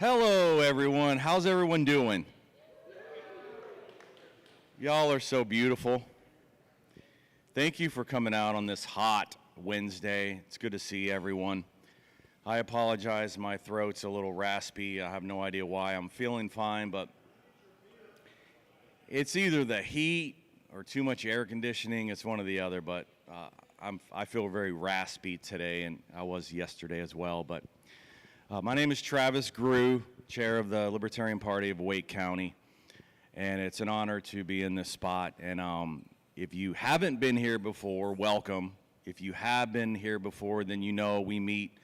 Hello, everyone. How's everyone doing? Y'all are so beautiful. Thank you for coming out on this hot Wednesday. It's good to see everyone. I apologize, my throat's a little raspy. I have no idea why. I'm feeling fine, but it's either the heat or too much air conditioning. It's one or the other, but I feel very raspy today, and I was yesterday as well. But my name is Travis Grew, chair of the Libertarian Party of Wake County, and it's an honor to be in this spot. And if you haven't been here before, welcome. If you have been here before, then you know we meet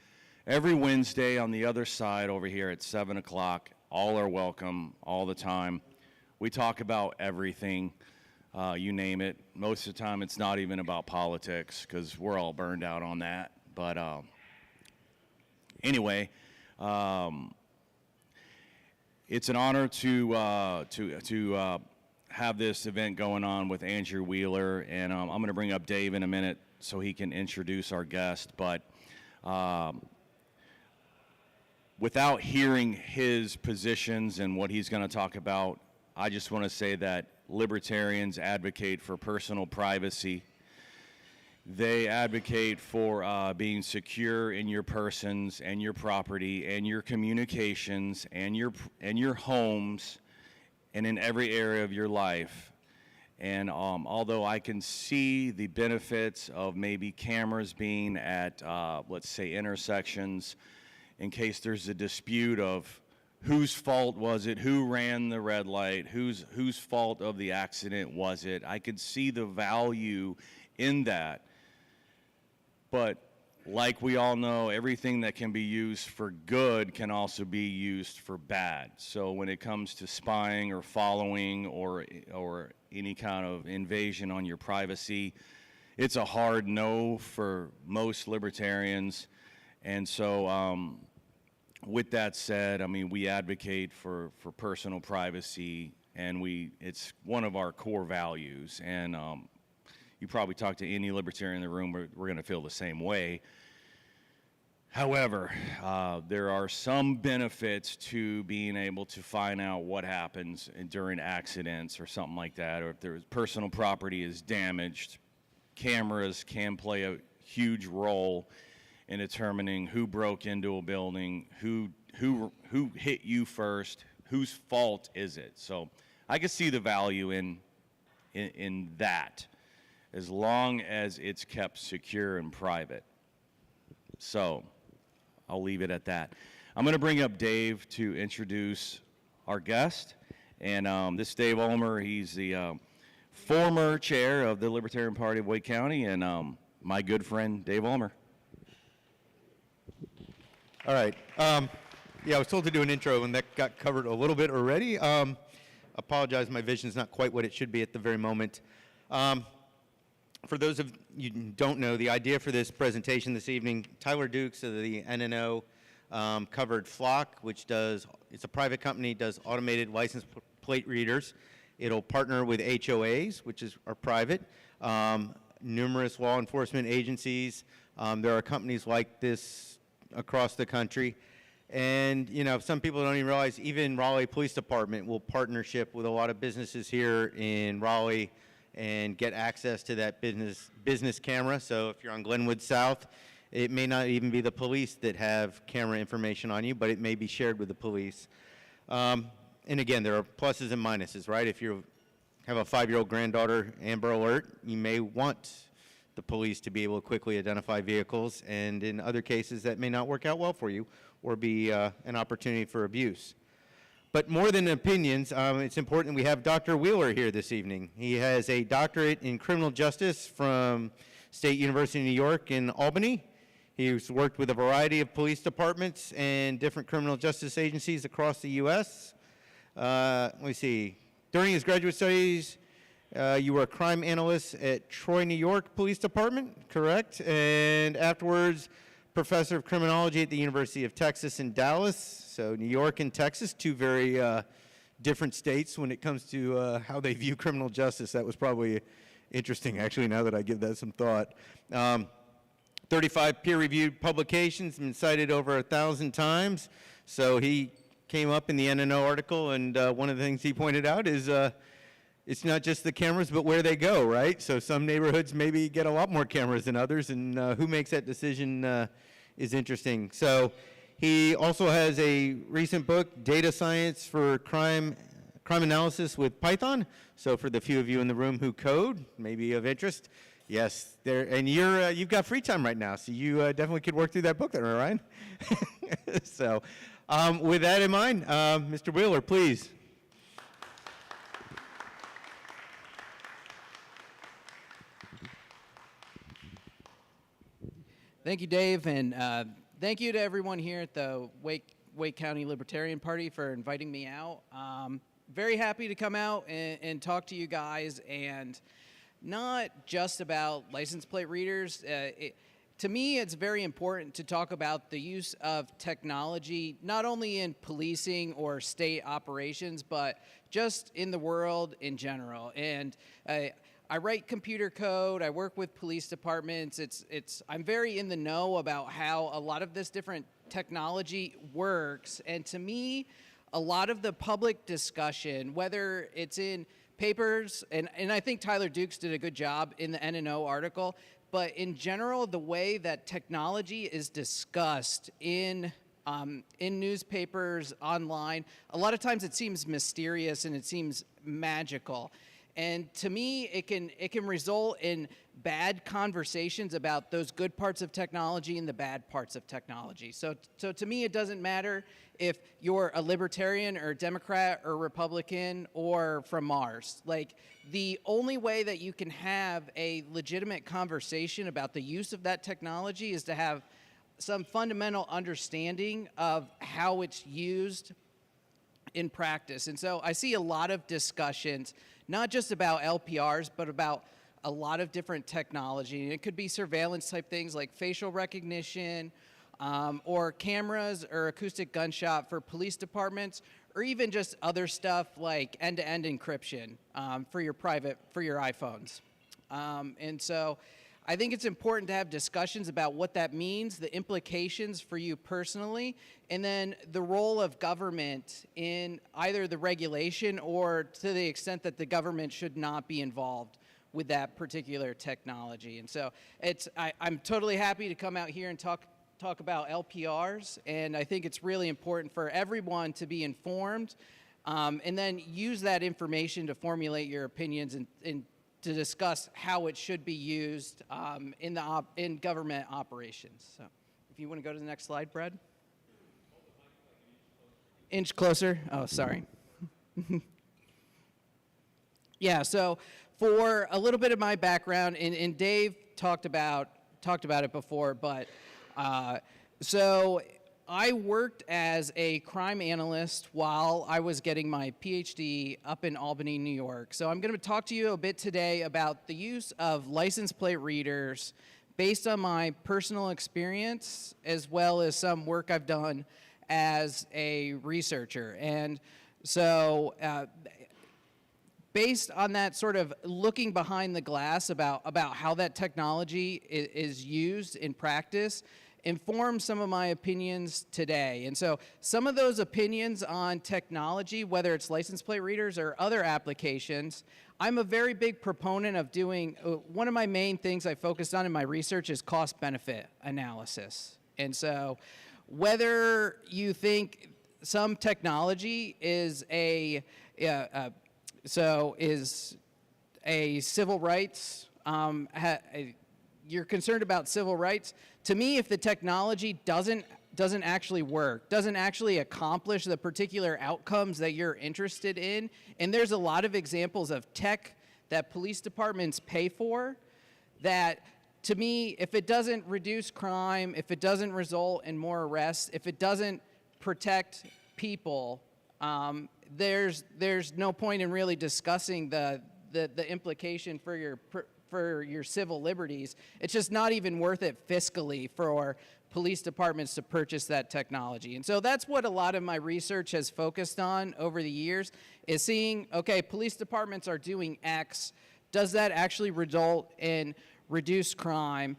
every Wednesday on the other side over here at 7 o'clock. All are welcome all the time. We talk about everything, you name it. Most of the time it's not even about politics because we're all burned out on that. But anyway, it's an honor to have this event going on with Andrew Wheeler, and I'm going to bring up Dave in a minute so he can introduce our guest. But without hearing his positions and what he's going to talk about, I just want to say that libertarians advocate for personal privacy. They advocate for being secure in your persons and your property and your communications and your homes and in every area of your life. And although I can see the benefits of maybe cameras being at, let's say, intersections, in case there's a dispute of whose fault was it, who ran the red light, whose fault of the accident was it, I could see the value in that. But like we all know, everything that can be used for good can also be used for bad. So when it comes to spying or following or any kind of invasion on your privacy, it's a hard no for most libertarians. And so with that said, I mean, we advocate for personal privacy, and it's one of our core values. And you probably talk to any libertarian in the room, we're going to feel the same way. However, there are some benefits to being able to find out what happens during accidents or something like that, or if there's personal property is damaged. Cameras can play a huge role in determining who broke into a building, who hit you first, whose fault is it. So I can see the value in that, as long as it's kept secure and private. So I'll leave it at that. I'm going to bring up Dave to introduce our guest. And this is Dave Ulmer. He's the former chair of the Libertarian Party of Wake County, and my good friend, Dave Ulmer. All right. Yeah, I was told to do an intro, and that got covered a little bit already. Apologize, my vision's not quite what it should be at the very moment. For those of you who don't know, the idea for this presentation this evening, Tyler Dukes of the NNO covered Flock, which it's a private company, does automated license plate readers. It'll partner with HOAs, which are private, numerous law enforcement agencies. There are companies like this across the country. And, you know, some people don't even realize even Raleigh Police Department will partnership with a lot of businesses here in Raleigh and get access to that business camera. So if you're on Glenwood South, it may not even be the police that have camera information on you, but it may be shared with the police. And again, there are pluses and minuses, right? If you have a 5-year-old granddaughter, Amber Alert, you may want the police to be able to quickly identify vehicles, and in other cases that may not work out well for you or be an opportunity for abuse. But more than opinions, it's important we have Dr. Wheeler here this evening. He has a doctorate in criminal justice from State University of New York in Albany. He's worked with a variety of police departments and different criminal justice agencies across the U.S. Let me see. During his graduate studies, you were a crime analyst at Troy, New York Police Department, correct? And afterwards, professor of criminology at the University of Texas in Dallas. So New York and Texas, two very different states when it comes to how they view criminal justice. That was probably interesting, actually, now that I give that some thought. 35 peer-reviewed publications, been cited over 1,000 times. So he came up in the NNO article, and one of the things he pointed out is it's not just the cameras, but where they go, right? So some neighborhoods maybe get a lot more cameras than others, and who makes that decision is interesting. So he also has a recent book, Data Science for Crime Analysis with Python. So for the few of you in the room who code, maybe of interest. Yes, there, and you've got free time right now, so you definitely could work through that book there, Ryan. So with that in mind, Mr. Wheeler, please. Thank you, Dave, and thank you to everyone here at the Wake County Libertarian Party for inviting me out. Very happy to come out and talk to you guys, and not just about license plate readers. To me, it's very important to talk about the use of technology, not only in policing or state operations, but just in the world in general. And I write computer code. I work with police departments. I'm very in the know about how a lot of this different technology works. And to me, a lot of the public discussion, whether it's in papers, and I think Tyler Dukes did a good job in the NNO article, but in general, the way that technology is discussed in newspapers, online, a lot of times it seems mysterious and it seems magical. And to me, it can result in bad conversations about those good parts of technology and the bad parts of technology. So to me, it doesn't matter if you're a libertarian or a Democrat or Republican or from Mars. Like, the only way that you can have a legitimate conversation about the use of that technology is to have some fundamental understanding of how it's used in practice. And so I see a lot of discussions, not just about LPRs, but about a lot of different technology. And it could be surveillance type things like facial recognition, or cameras or acoustic gunshot for police departments, or even just other stuff like end-to-end encryption for your iPhones. And so I think it's important to have discussions about what that means, the implications for you personally, and then the role of government in either the regulation or to the extent that the government should not be involved with that particular technology. And so I'm totally happy to come out here and talk about LPRs, and I think it's really important for everyone to be informed, and then use that information to formulate your opinions and to discuss how it should be used in government operations. So if you want to go to the next slide, Brad. Inch closer? Oh, sorry. Yeah, so for a little bit of my background, and Dave talked about it before, but so I worked as a crime analyst while I was getting my PhD up in Albany, New York. So I'm going to talk to you a bit today about the use of license plate readers based on my personal experience, as well as some work I've done as a researcher. And so based on that sort of looking behind the glass about how that technology is used in practice, inform some of my opinions today. And so some of those opinions on technology, whether it's license plate readers or other applications, I'm a very big proponent of doing, one of my main things I focused on in my research is cost-benefit analysis. And so whether you think some technology is a civil rights, you're concerned about civil rights. To me, if the technology doesn't actually work, doesn't actually accomplish the particular outcomes that you're interested in, and there's a lot of examples of tech that police departments pay for, that to me, if it doesn't reduce crime, if it doesn't result in more arrests, if it doesn't protect people, there's no point in really discussing the implication for your civil liberties. It's just not even worth it fiscally for police departments to purchase that technology. And so that's what a lot of my research has focused on over the years, is seeing, okay, police departments are doing X. Does that actually result in reduced crime,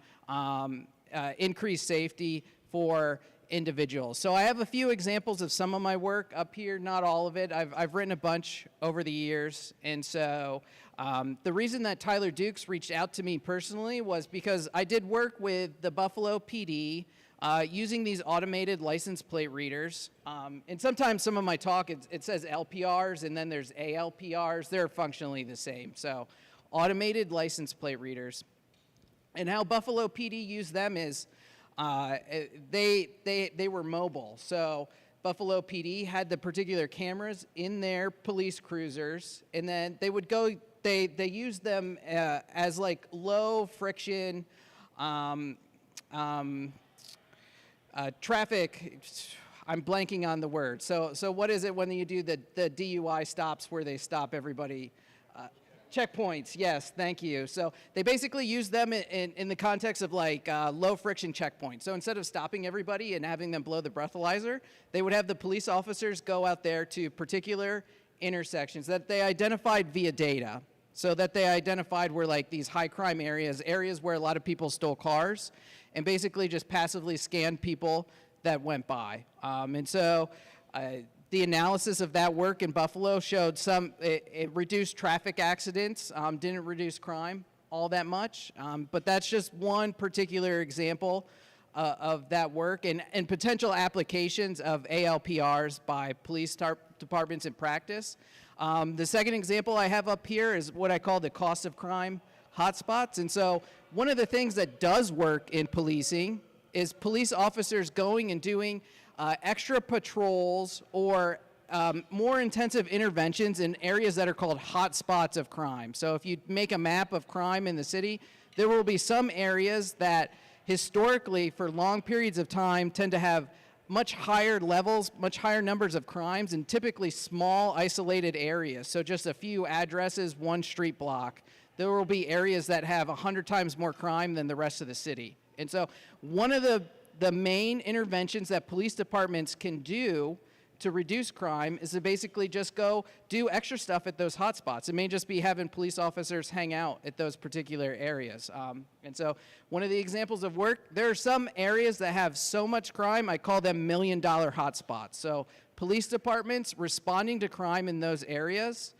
increased safety for individuals. So I have a few examples of some of my work up here, not all of it. I've written a bunch over the years. And so the reason that Tyler Dukes reached out to me personally was because I did work with the Buffalo PD using these automated license plate readers. And sometimes some of my talk, it says LPRs and then there's ALPRs. They're functionally the same. So automated license plate readers. And how Buffalo PD used them is they were mobile. So Buffalo PD had the particular cameras in their police cruisers, and then they would go, they used them as like low friction traffic. I'm blanking on the word. So what is it when you do the DUI stops where they stop everybody? Checkpoints, yes, thank you. So they basically use them in the context of like low friction checkpoints. So instead of stopping everybody and having them blow the breathalyzer, they would have the police officers go out there to particular intersections that they identified via data. So that they identified were like these high crime areas where a lot of people stole cars, and basically just passively scanned people that went by. And so the analysis of that work in Buffalo showed it reduced traffic accidents, didn't reduce crime all that much, but that's just one particular example of that work and potential applications of ALPRs by police departments in practice. The second example I have up here is what I call the cost of crime hotspots. And so one of the things that does work in policing is police officers going and doing extra patrols or more intensive interventions in areas that are called hotspots of crime. So if you make a map of crime in the city, there will be some areas that historically for long periods of time tend to have much higher levels, much higher numbers of crimes, and typically small isolated areas. So just a few addresses, one street block. There will be areas that have 100 times more crime than the rest of the city. And so one of the main interventions that police departments can do to reduce crime is to basically just go do extra stuff at those hotspots. It may just be having police officers hang out at those particular areas. And so one of the examples of work, there are some areas that have so much crime, I call them $1 million hotspots. So police departments responding to crime in those areas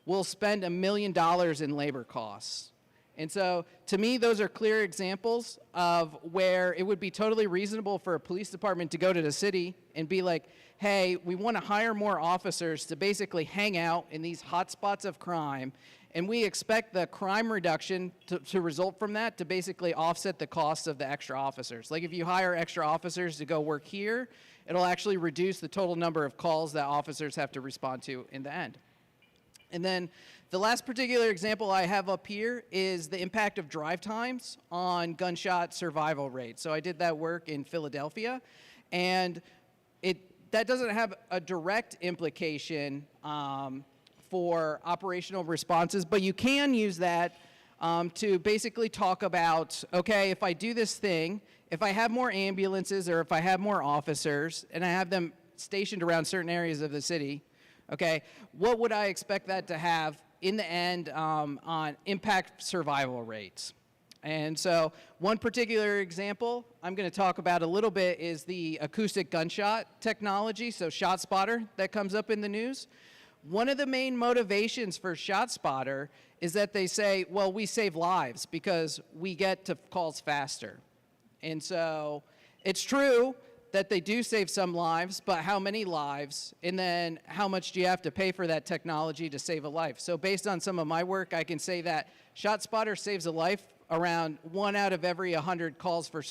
will spend $1 million in labor costs. And so, to me, those are clear examples of where it would be totally reasonable for a police department to go to the city and be like, hey, we want to hire more officers to basically hang out in these hotspots of crime, and we expect the crime reduction to result from that to basically offset the costs of the extra officers. Like if you hire extra officers to go work here, it'll actually reduce the total number of calls that officers have to respond to in the end. And then the last particular example I have up here is the impact of drive times on gunshot survival rates. So I did that work in Philadelphia, and that doesn't have a direct implication for operational responses, but you can use that to basically talk about, okay, if I do this thing, if I have more ambulances or if I have more officers and I have them stationed around certain areas of the city, okay, what would I expect that to have in the end on impact survival rates? And so one particular example I'm going to talk about a little bit is the acoustic gunshot technology, so ShotSpotter that comes up in the news. One of the main motivations for ShotSpotter is that they say, well, we save lives because we get to calls faster. And so it's true that they do save some lives, but how many lives? And then how much do you have to pay for that technology to save a life? So based on some of my work, I can say that ShotSpotter saves a life around 1 out of every 100 calls for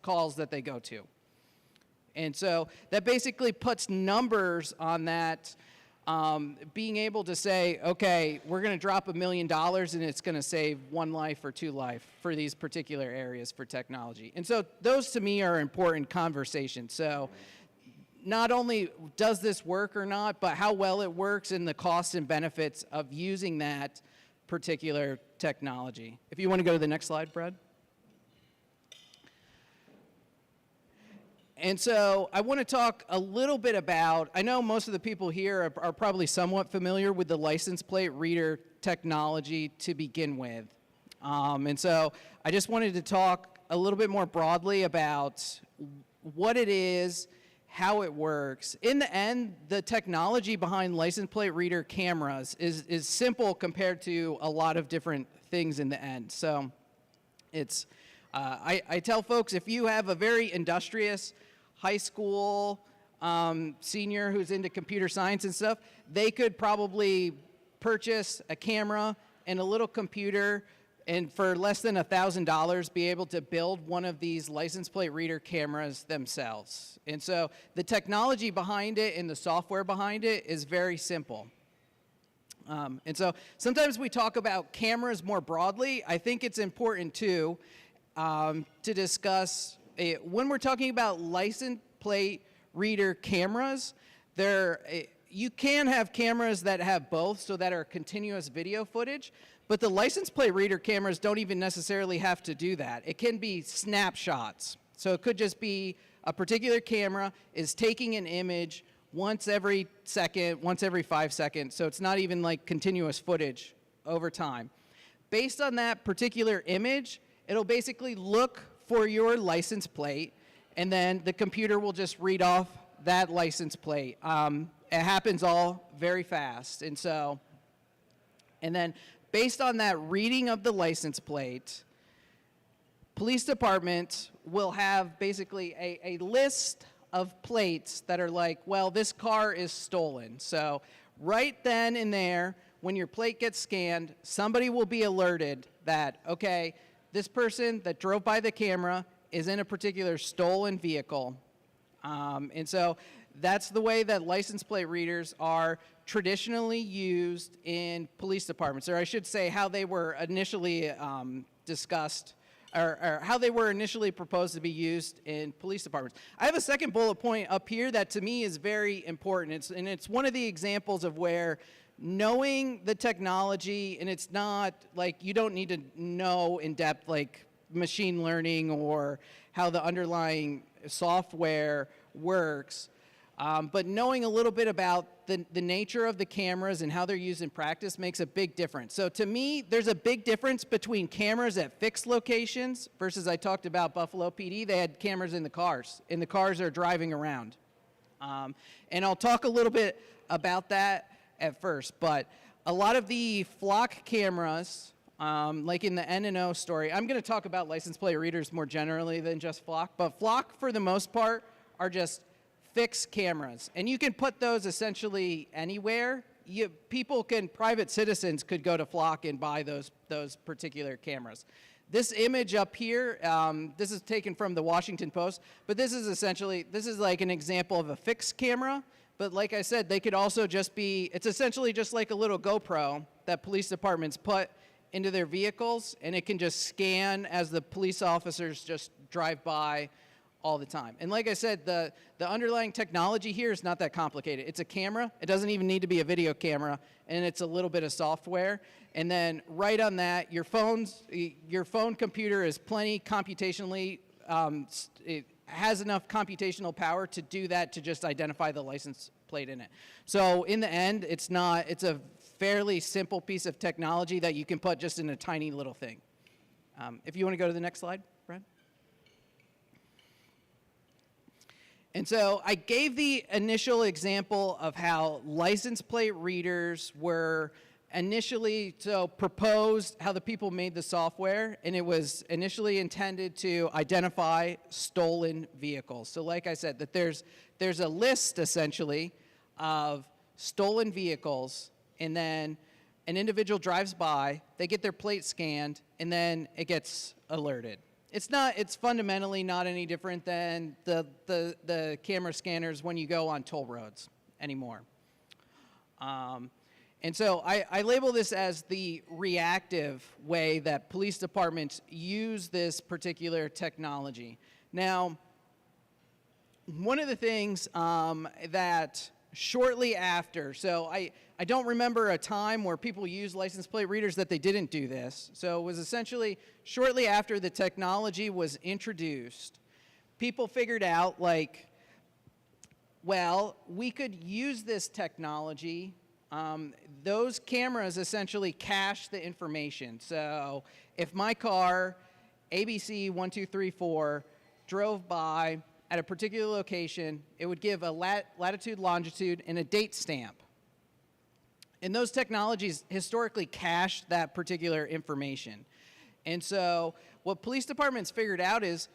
calls that they go to. And so that basically puts numbers on that, being able to say, okay, we're going to drop $1 million and it's going to save 1 life or 2 life for these particular areas for technology. And so those to me are important conversations. So not only does this work or not, but how well it works and the costs and benefits of using that particular technology. If you want to go to the next slide, Brad. And so I want to talk a little bit about, I know most of the people here are probably somewhat familiar with the license plate reader technology to begin with. And so I just wanted to talk a little bit more broadly about what it is, how it works. In the end, the technology behind license plate reader cameras is simple compared to a lot of different things in the end. So it's, I tell folks, if you have a very industrious high school senior who's into computer science and stuff, they could probably purchase a camera and a little computer and for less than $1,000 be able to build one of these license plate reader cameras themselves. And so the technology behind it and the software behind it is very simple. And so sometimes we talk about cameras more broadly. I think it's important too to discuss when we're talking about license plate reader cameras, you can have cameras that have both, so that are continuous video footage, but the license plate reader cameras don't even necessarily have to do that. It can be snapshots. So it could just be a particular camera is taking an image once every second, once every 5 seconds, so it's not even like continuous footage over time. Based on that particular image, it'll basically look for your license plate, and then the computer will just read off that license plate. It happens all very fast. And then based on that reading of the license plate, police department will have basically a list of plates that are like, well, this car is stolen. So right then and there, when your plate gets scanned, somebody will be alerted that, okay, this person that drove by the camera is in a particular stolen vehicle. And so that's the way that license plate readers are traditionally used in police departments, or I should say how they were initially discussed, or how they were initially proposed to be used in police departments. I have a second bullet point up here that to me is very important. It's one of the examples of where knowing the technology, and it's not like you don't need to know in depth like machine learning or how the underlying software works, but knowing a little bit about the nature of the cameras and how they're used in practice makes a big difference. So to me, there's a big difference between cameras at fixed locations versus, I talked about Buffalo PD, they had cameras in the cars are driving around. And I'll talk a little bit about that at first, but a lot of the flock cameras, like in the N&O story, I'm going to talk about license plate readers more generally than just flock, but flock for the most part are just fixed cameras, and you can put those essentially anywhere. Private citizens could go to Flock and buy those particular cameras. This image up here, this is taken from the Washington Post, but this is like an example of a fixed camera, but like I said, they could also just be, it's essentially just like a little GoPro that police departments put into their vehicles, and it can just scan as the police officers just drive by all the time. And like I said, the underlying technology here is not that complicated. It's a camera. It doesn't even need to be a video camera, and it's a little bit of software. And then right on that, your phone computer is plenty computationally, it has enough computational power to do that, to just identify the license plate in it. So in the end, it's a fairly simple piece of technology that you can put just in a tiny little thing. If you want to go to the next slide, Brad. And so I gave the initial example of how license plate readers were initially proposed, how the people made the software, and it was initially intended to identify stolen vehicles. So like I said, that there's a list essentially of stolen vehicles, and then an individual drives by, they get their plate scanned, and then it gets alerted. It's fundamentally not any different than the camera scanners when you go on toll roads anymore. And so I label this as the reactive way that police departments use this particular technology. Now, one of the things that shortly after, so I don't remember a time where people used license plate readers that they didn't do this. So it was essentially shortly after the technology was introduced, people figured out, like, well, we could use this technology. Those cameras essentially cache the information. So if my car, ABC 1234, drove by at a particular location, it would give a latitude, longitude, and a date stamp. And those technologies historically cached that particular information. And so what police departments figured out is,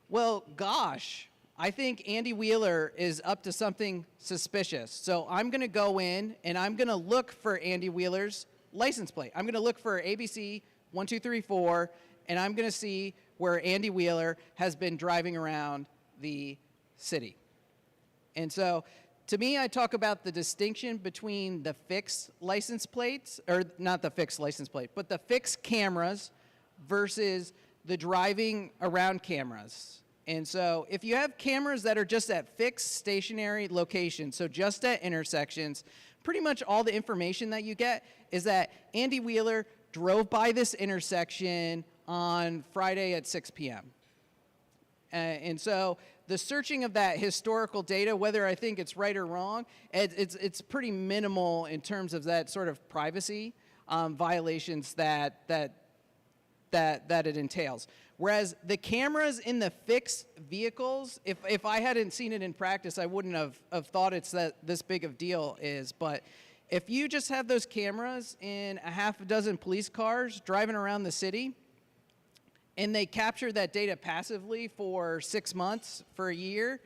well, gosh, I think Andy Wheeler is up to something suspicious. So I'm going to go in and I'm going to look for Andy Wheeler's license plate. I'm going to look for ABC 1234, and I'm going to see where Andy Wheeler has been driving around the city. And so to me, I talk about the distinction between the fixed license plates, or not the fixed license plate, but the fixed cameras versus the driving around cameras. And so if you have cameras that are just at fixed stationary locations, so just at intersections, pretty much all the information that you get is that Andy Wheeler drove by this intersection on Friday at 6 p.m. And so the searching of that historical data, whether I think it's right or wrong, it's pretty minimal in terms of that sort of privacy violations that it entails. Whereas the cameras in the fixed vehicles, if I hadn't seen it in practice, I wouldn't have thought it's this big of deal is. But if you just have those cameras in a half a dozen police cars driving around the city, and they capture that data passively for 6 months, for a year,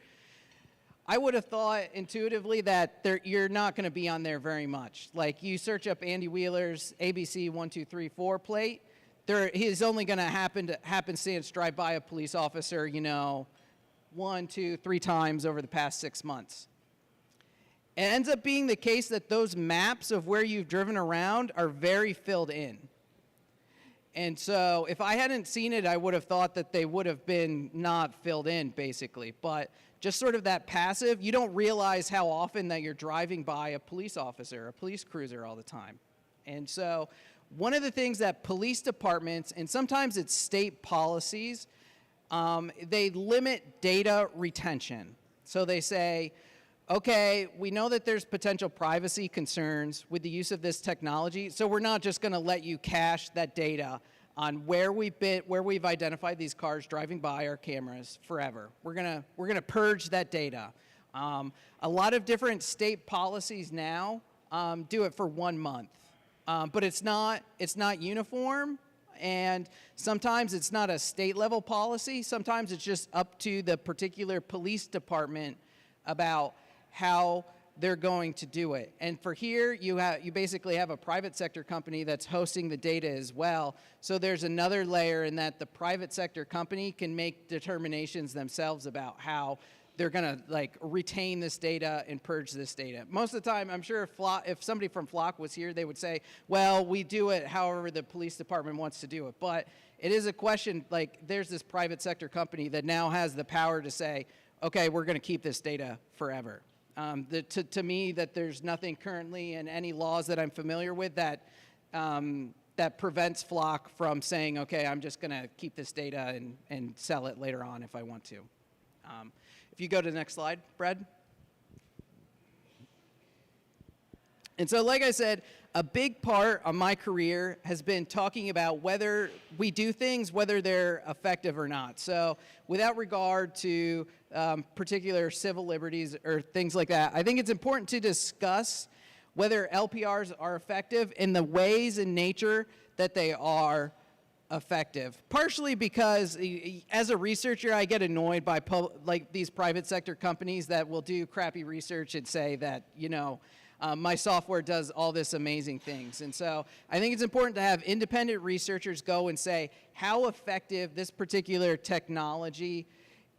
I would have thought intuitively that you're not going to be on there very much. Like, you search up Andy Wheeler's ABC 1234 plate, he's only going to happenstance drive by a police officer, 1, 2, 3 times over the past 6 months. It ends up being the case that those maps of where you've driven around are very filled in. And so if I hadn't seen it, I would have thought that they would have been not filled in, basically. But just sort of that passive, you don't realize how often that you're driving by a police officer, a police cruiser all the time. And so one of the things that police departments, and sometimes it's state policies, they limit data retention. So they say, okay, we know that there's potential privacy concerns with the use of this technology, so we're not just going to let you cache that data on where we've identified these cars driving by our cameras forever. We're gonna purge that data. A lot of different state policies now do it for 1 month, but it's not uniform. And sometimes it's not a state level policy. Sometimes it's just up to the particular police department about how they're going to do it. And for here, you basically have a private sector company that's hosting the data as well. So there's another layer in that the private sector company can make determinations themselves about how they're going to retain this data and purge this data. Most of the time, I'm sure if somebody from Flock was here, they would say, well, we do it however the police department wants to do it. But it is a question, there's this private sector company that now has the power to say, okay, we're going to keep this data forever. To me, that there's nothing currently in any laws that I'm familiar with that prevents Flock from saying, okay, I'm just going to keep this data and sell it later on if I want to. If you go to the next slide, Brad. And so, like I said, a big part of my career has been talking about whether we do things, whether they're effective or not. So without regard to particular civil liberties or things like that, I think it's important to discuss whether LPRs are effective in the ways and nature that they are effective. Partially because as a researcher, I get annoyed by these private sector companies that will do crappy research and say that, my software does all this amazing things. And so I think it's important to have independent researchers go and say how effective this particular technology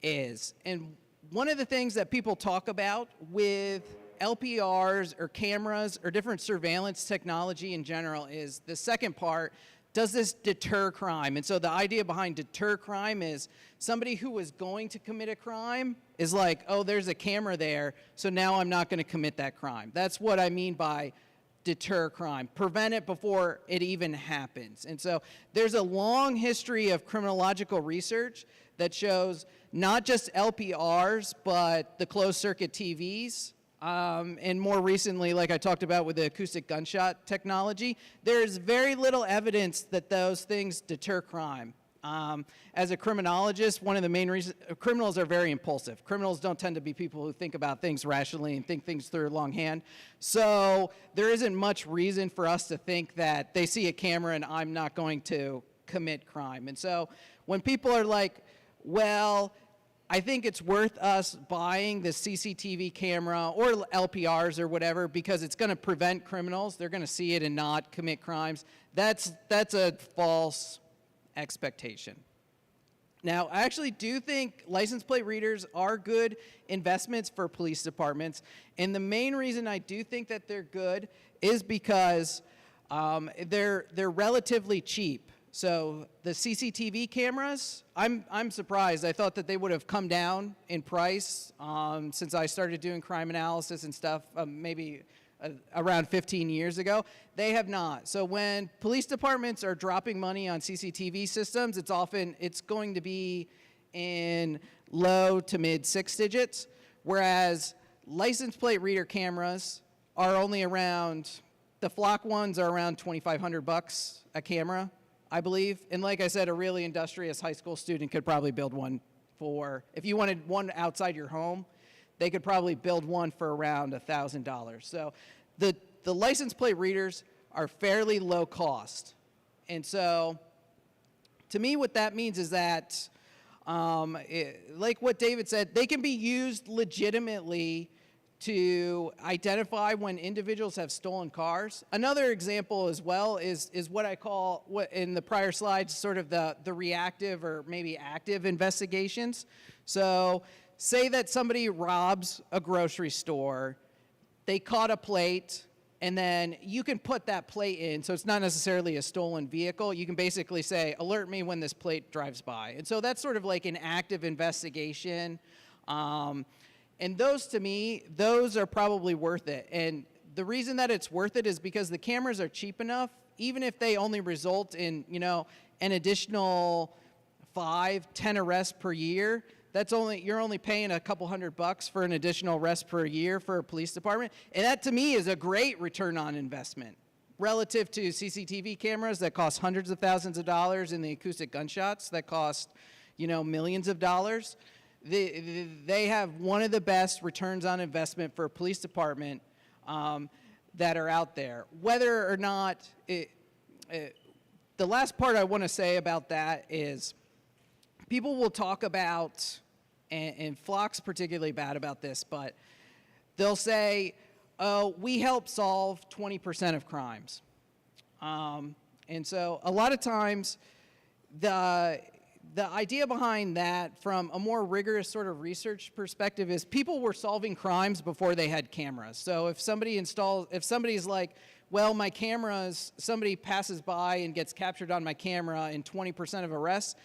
is. And one of the things that people talk about with LPRs or cameras or different surveillance technology in general is the second part, does this deter crime? And so the idea behind deter crime is somebody who was going to commit a crime is like, oh, there's a camera there, so now I'm not going to commit that crime. That's what I mean by deter crime. Prevent it before it even happens. And so there's a long history of criminological research that shows not just LPRs, but the closed circuit TVs, and more recently, like I talked about with the acoustic gunshot technology, there's very little evidence that those things deter crime. As a criminologist, one of the main reasons criminals are very impulsive. Criminals don't tend to be people who think about things rationally and think things through longhand. So there isn't much reason for us to think that they see a camera and I'm not going to commit crime. And so when people are like, well, I think it's worth us buying the CCTV camera or LPRs or whatever because it's going to prevent criminals. They're going to see it and not commit crimes. That's a false expectation. Now, I actually do think license plate readers are good investments for police departments. And the main reason I do think that they're good is because they're relatively cheap. So the CCTV cameras, I'm surprised. I thought that they would have come down in price since I started doing crime analysis and stuff maybe around 15 years ago. They have not. So when police departments are dropping money on CCTV systems, it's going to be in low to mid 6 digits, whereas license plate reader cameras are only around, the flock ones are around $2,500 a camera, I believe. And like I said, a really industrious high school student could probably build one for, if you wanted one outside your home, they could probably build one for around $1,000. So the license plate readers are fairly low cost. And so to me, what that means is that, like what David said, they can be used legitimately to identify when individuals have stolen cars. Another example as well is what I call, what in the prior slides, sort of the reactive or maybe active investigations. So say that somebody robs a grocery store, they caught a plate, and then you can put that plate in, so it's not necessarily a stolen vehicle. You can basically say, alert me when this plate drives by. And so that's sort of like an active investigation. And those, to me, those are probably worth it. And the reason that it's worth it is because the cameras are cheap enough, even if they only result in, an additional 5-10 arrests per year, you're only paying a couple $100 for an additional arrest per year for a police department. And that, to me, is a great return on investment relative to CCTV cameras that cost hundreds of thousands of dollars and the acoustic gunshots that cost, millions of dollars. They have one of the best returns on investment for a police department that are out there. Whether or not, the last part I want to say about that is people will talk about, and Flock's particularly bad about this, but they'll say, oh, we help solve 20% of crimes. And so a lot of times the idea behind that from a more rigorous sort of research perspective is people were solving crimes before they had cameras. So if somebody's like, well, my cameras, somebody passes by and gets captured on my camera in 20% of arrests,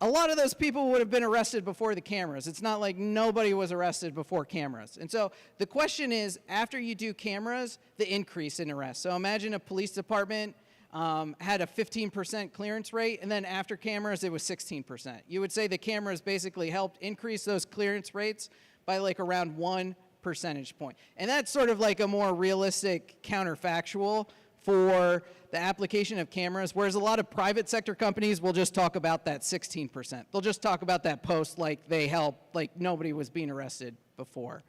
a lot of those people would have been arrested before the cameras. It's not like nobody was arrested before cameras. And so the question is, after you do cameras, the increase in arrests. So imagine a police department had a 15% clearance rate, and then after cameras, it was 16%. You would say the cameras basically helped increase those clearance rates by like around 1 percentage point. And that's sort of like a more realistic counterfactual for the application of cameras, whereas a lot of private sector companies will just talk about that 16%. They'll just talk about that post like they helped, like nobody was being arrested before.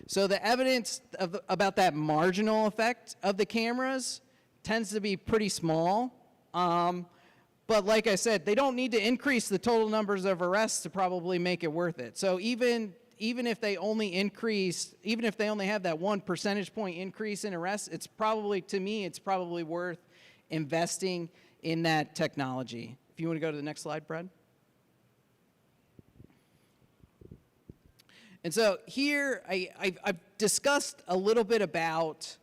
So the evidence about that marginal effect of the cameras tends to be pretty small. But like I said, they don't need to increase the total numbers of arrests to probably make it worth it. So even if they only have that 1 percentage point increase in arrests, it's probably worth investing in that technology. If you want to go to the next slide, Brad. And so here, I've discussed a little bit about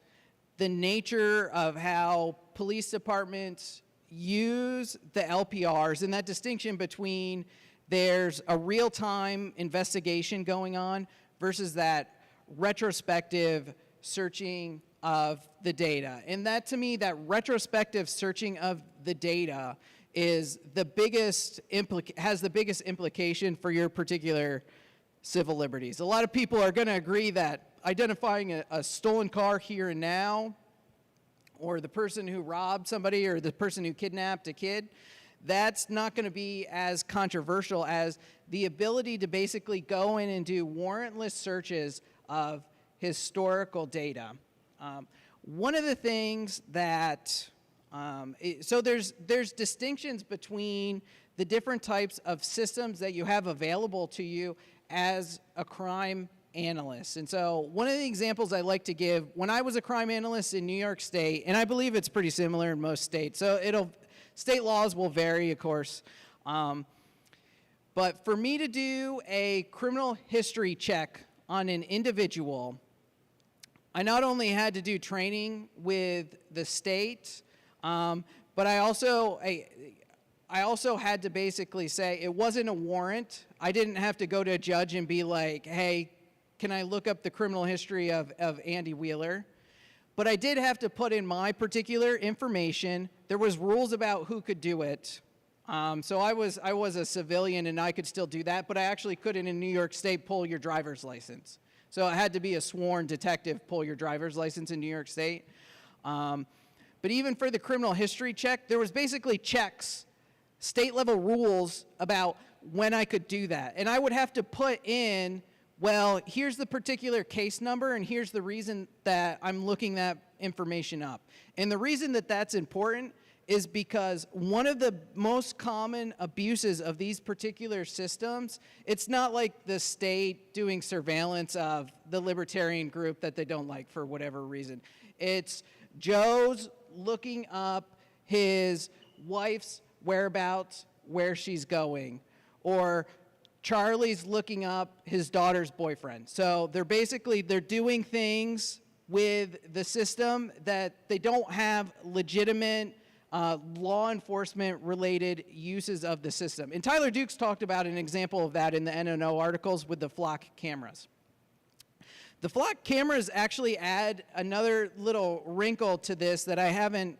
the nature of how police departments use the LPRs and that distinction between there's a real-time investigation going on versus that retrospective searching of the data. And that, to me, that retrospective searching of the data is has the biggest implication for your particular civil liberties. A lot of people are going to agree that identifying a stolen car here and now, or the person who robbed somebody, or the person who kidnapped a kid, that's not going to be as controversial as the ability to basically go in and do warrantless searches of historical data. One of the things that, so there's distinctions between the different types of systems that you have available to you as a crime analyst. And so one of the examples I like to give, when I was a crime analyst in New York State, and I believe it's pretty similar in most states, so state laws will vary, of course, but for me to do a criminal history check on an individual, I not only had to do training with the state, but I also had to basically say it wasn't a warrant. I didn't have to go to a judge and be like, hey, can I look up the criminal history of Andy Wheeler? But I did have to put in my particular information. There was rules about who could do it. So I was a civilian and I could still do that, but I actually couldn't in New York State pull your driver's license. So it had to be a sworn detective pull your driver's license in New York State. But even for the criminal history check, there was basically checks, state level rules about when I could do that. And I would have to put in, well, here's the particular case number and here's the reason that I'm looking that information up. And the reason that that's important is because one of the most common abuses of these particular systems, it's not like the state doing surveillance of the libertarian group that they don't like for whatever reason. It's Joe's looking up his wife's whereabouts, where she's going, or Charlie's looking up his daughter's boyfriend. So they're doing things with the system that they don't have legitimate law enforcement related uses of the system. And Tyler Dukes talked about an example of that in the NNO articles with the flock cameras. The flock cameras actually add another little wrinkle to this that I haven't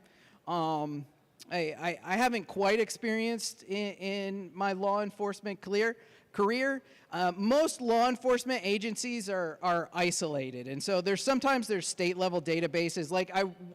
quite experienced in my law enforcement career. Most law enforcement agencies are isolated, and so sometimes there's state level databases. Like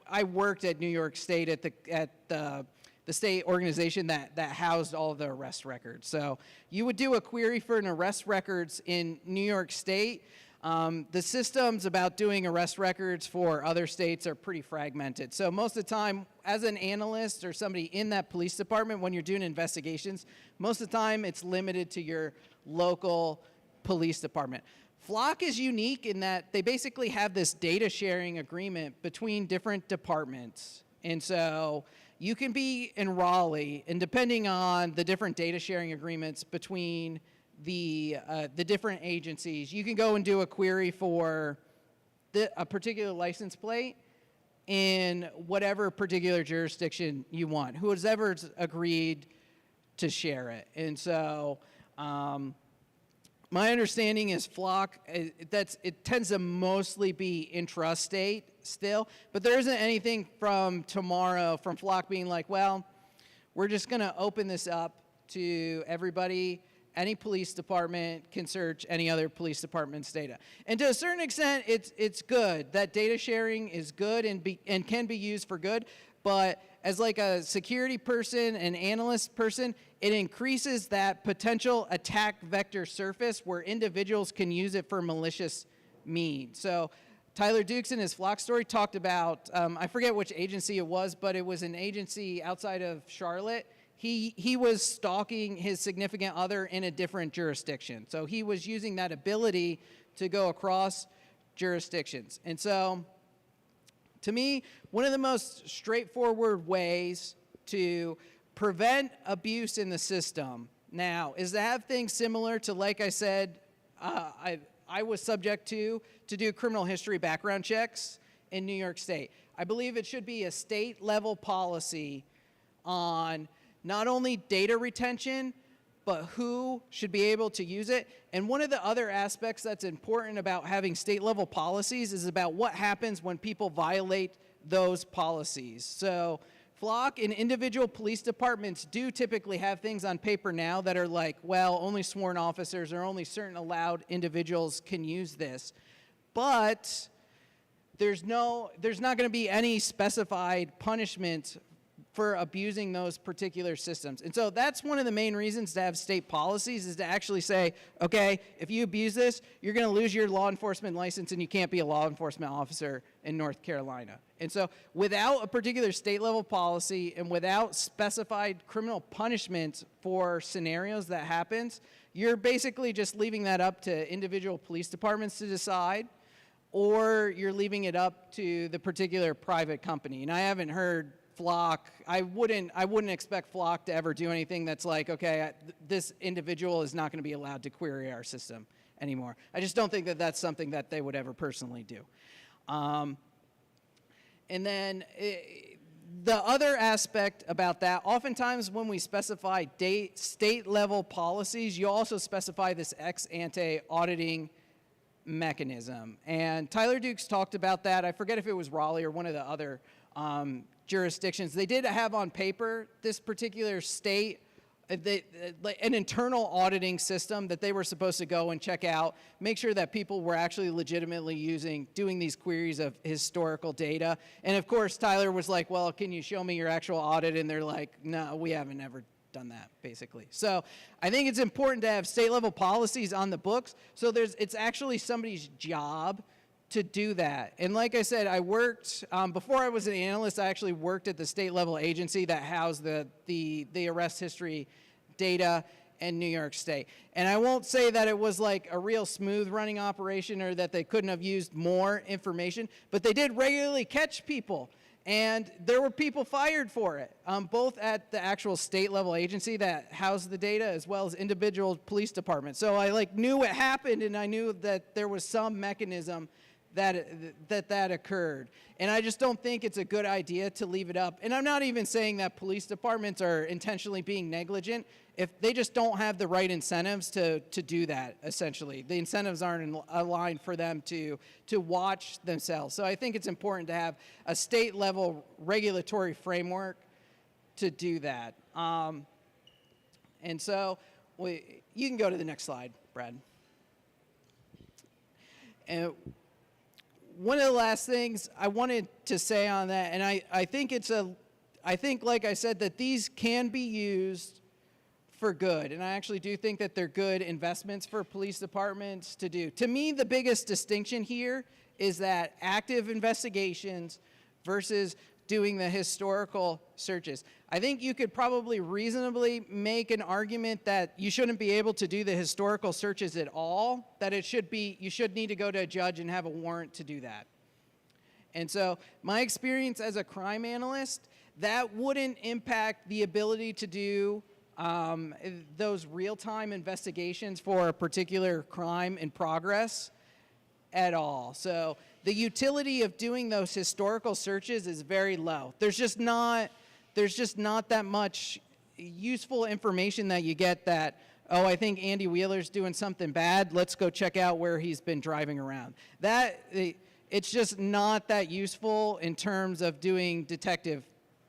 I worked at New York State at the state organization that housed all the arrest records. So you would do a query for an arrest records in New York State. The systems about doing arrest records for other states are pretty fragmented. So most of the time, as an analyst or somebody in that police department, when you're doing investigations, most of the time it's limited to your local police department. Flock is unique in that they basically have this data sharing agreement between different departments. And so you can be in Raleigh, and depending on the different data sharing agreements between the different agencies, you can go and do a query for a particular license plate in whatever particular jurisdiction you want, whoever's agreed to share it. And so my understanding is Flock, it tends to mostly be intrastate still, but there isn't anything from tomorrow from Flock being like, well, we're just going to open this up to everybody. Any police department can search any other police department's data. And to a certain extent, it's good. That data sharing is good and can be used for good. But as like a security person, an analyst person, it increases that potential attack vector surface where individuals can use it for malicious means. So Tyler Dukes in his Flock story talked about, I forget which agency it was, but it was an agency outside of Charlotte. He was stalking his significant other in a different jurisdiction. So he was using that ability to go across jurisdictions. And so, to me, one of the most straightforward ways to prevent abuse in the system now is to have things similar to, like I said, I was subject to do criminal history background checks in New York State. I believe it should be a state-level policy on not only data retention, but who should be able to use it. And one of the other aspects that's important about having state-level policies is about what happens when people violate those policies. So Flock and individual police departments do typically have things on paper now that are like, well, only sworn officers or only certain allowed individuals can use this. But there's not going to be any specified punishment for abusing those particular systems. And so that's one of the main reasons to have state policies, is to actually say, okay, if you abuse this, you're going to lose your law enforcement license and you can't be a law enforcement officer in North Carolina. And so without a particular state level policy and without specified criminal punishment for scenarios that happens, you're basically just leaving that up to individual police departments to decide, or you're leaving it up to the particular private company. And I haven't heard Flock, I wouldn't expect Flock to ever do anything that's like, okay, this individual is not going to be allowed to query our system anymore. I just don't think that that's something that they would ever personally do. And then the other aspect about that, oftentimes when we specify state level policies, you also specify this ex ante auditing mechanism. And Tyler Dukes talked about that. I forget if it was Raleigh or one of the other jurisdictions. They did have on paper this particular state, an internal auditing system that they were supposed to go and check out, make sure that people were actually legitimately doing these queries of historical data. And of course, Tyler was like, well, can you show me your actual audit? And they're like, no, we haven't ever done that, basically. So I think it's important to have state level policies on the books. So it's actually somebody's job to do that. And like I said, I worked, before I was an analyst, I actually worked at the state level agency that housed the arrest history data in New York State. And I won't say that it was like a real smooth running operation or that they couldn't have used more information, but they did regularly catch people. And there were people fired for it, both at the actual state level agency that housed the data as well as individual police departments. So I knew it happened, and I knew that there was some mechanism that occurred. And I just don't think it's a good idea to leave it up. And I'm not even saying that police departments are intentionally being negligent. If they just don't have the right incentives to do that, essentially. The incentives aren't aligned for them to watch themselves. So I think it's important to have a state level regulatory framework to do that. And so you can go to the next slide, Brad. And one of the last things I wanted to say on that, and I think, like I said, that these can be used for good. And I actually do think that they're good investments for police departments to do. To me, the biggest distinction here is that active investigations versus doing the historical searches. I think you could probably reasonably make an argument that you shouldn't be able to do the historical searches at all, that you should need to go to a judge and have a warrant to do that. And so my experience as a crime analyst, that wouldn't impact the ability to do those real-time investigations for a particular crime in progress at all. So the utility of doing those historical searches is very low. There's just not that much useful information that you get that, oh, I think Andy Wheeler's doing something bad. Let's go check out where he's been driving around. It's just not that useful in terms of doing detective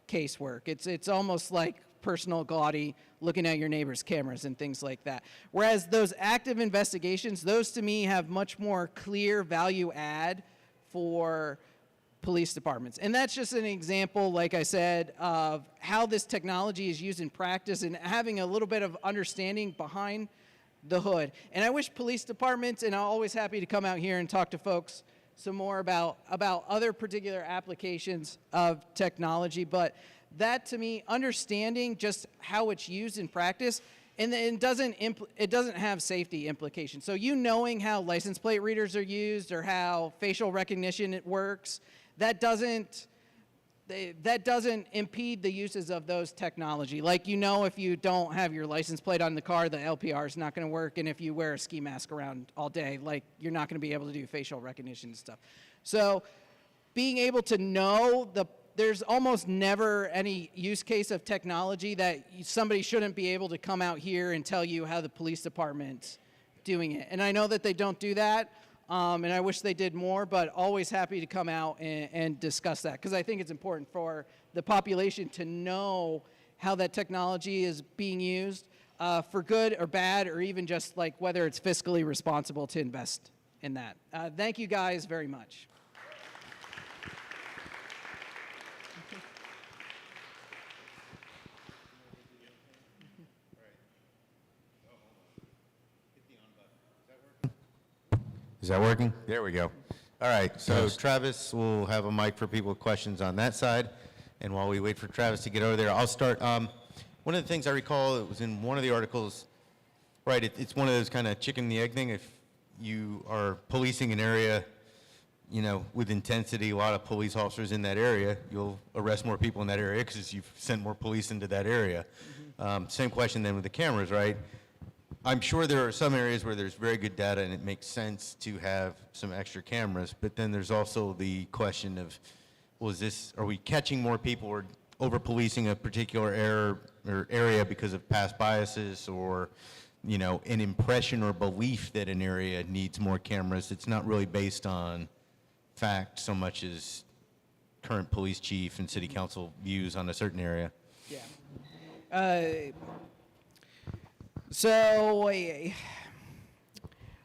casework. It's almost like personal gaudy, looking at your neighbor's cameras and things like that. Whereas those active investigations, those to me have much more clear value add for police departments. And that's just an example, like I said, of how this technology is used in practice and having a little bit of understanding behind the hood. And I wish police departments, and I'm always happy to come out here and talk to folks some more about other particular applications of technology, but that to me, understanding just how it's used in practice, and it doesn't have safety implications. So you knowing how license plate readers are used or how facial recognition works, that doesn't impede the uses of those technology. Like, if you don't have your license plate on the car, the LPR is not going to work, and if you wear a ski mask around all day, like, you're not going to be able to do facial recognition and stuff. So being able to know there's almost never any use case of technology that somebody shouldn't be able to come out here and tell you how the police department's doing it. And I know that they don't do that, and I wish they did more, but always happy to come out and discuss that, because I think it's important for the population to know how that technology is being used for good or bad, or even just like whether it's fiscally responsible to invest in that. Thank you guys very much. Is that working? There we go. All right, so Travis will have a mic for people with questions on that side. And while we wait for Travis to get over there, I'll start. One of the things I recall, it was in one of the articles, right, it's one of those kind of chicken and the egg thing. If you are policing an area, you know, with intensity, a lot of police officers in that area, you'll arrest more people in that area because you've sent more police into that area. Same question then with the cameras, right? I'm sure there are some areas where there's very good data and it makes sense to have some extra cameras, but then there's also the question of, well, are we catching more people or over-policing a particular area because of past biases or, you know, an impression or belief that an area needs more cameras? It's not really based on fact so much as current police chief and city council views on a certain area. Yeah. So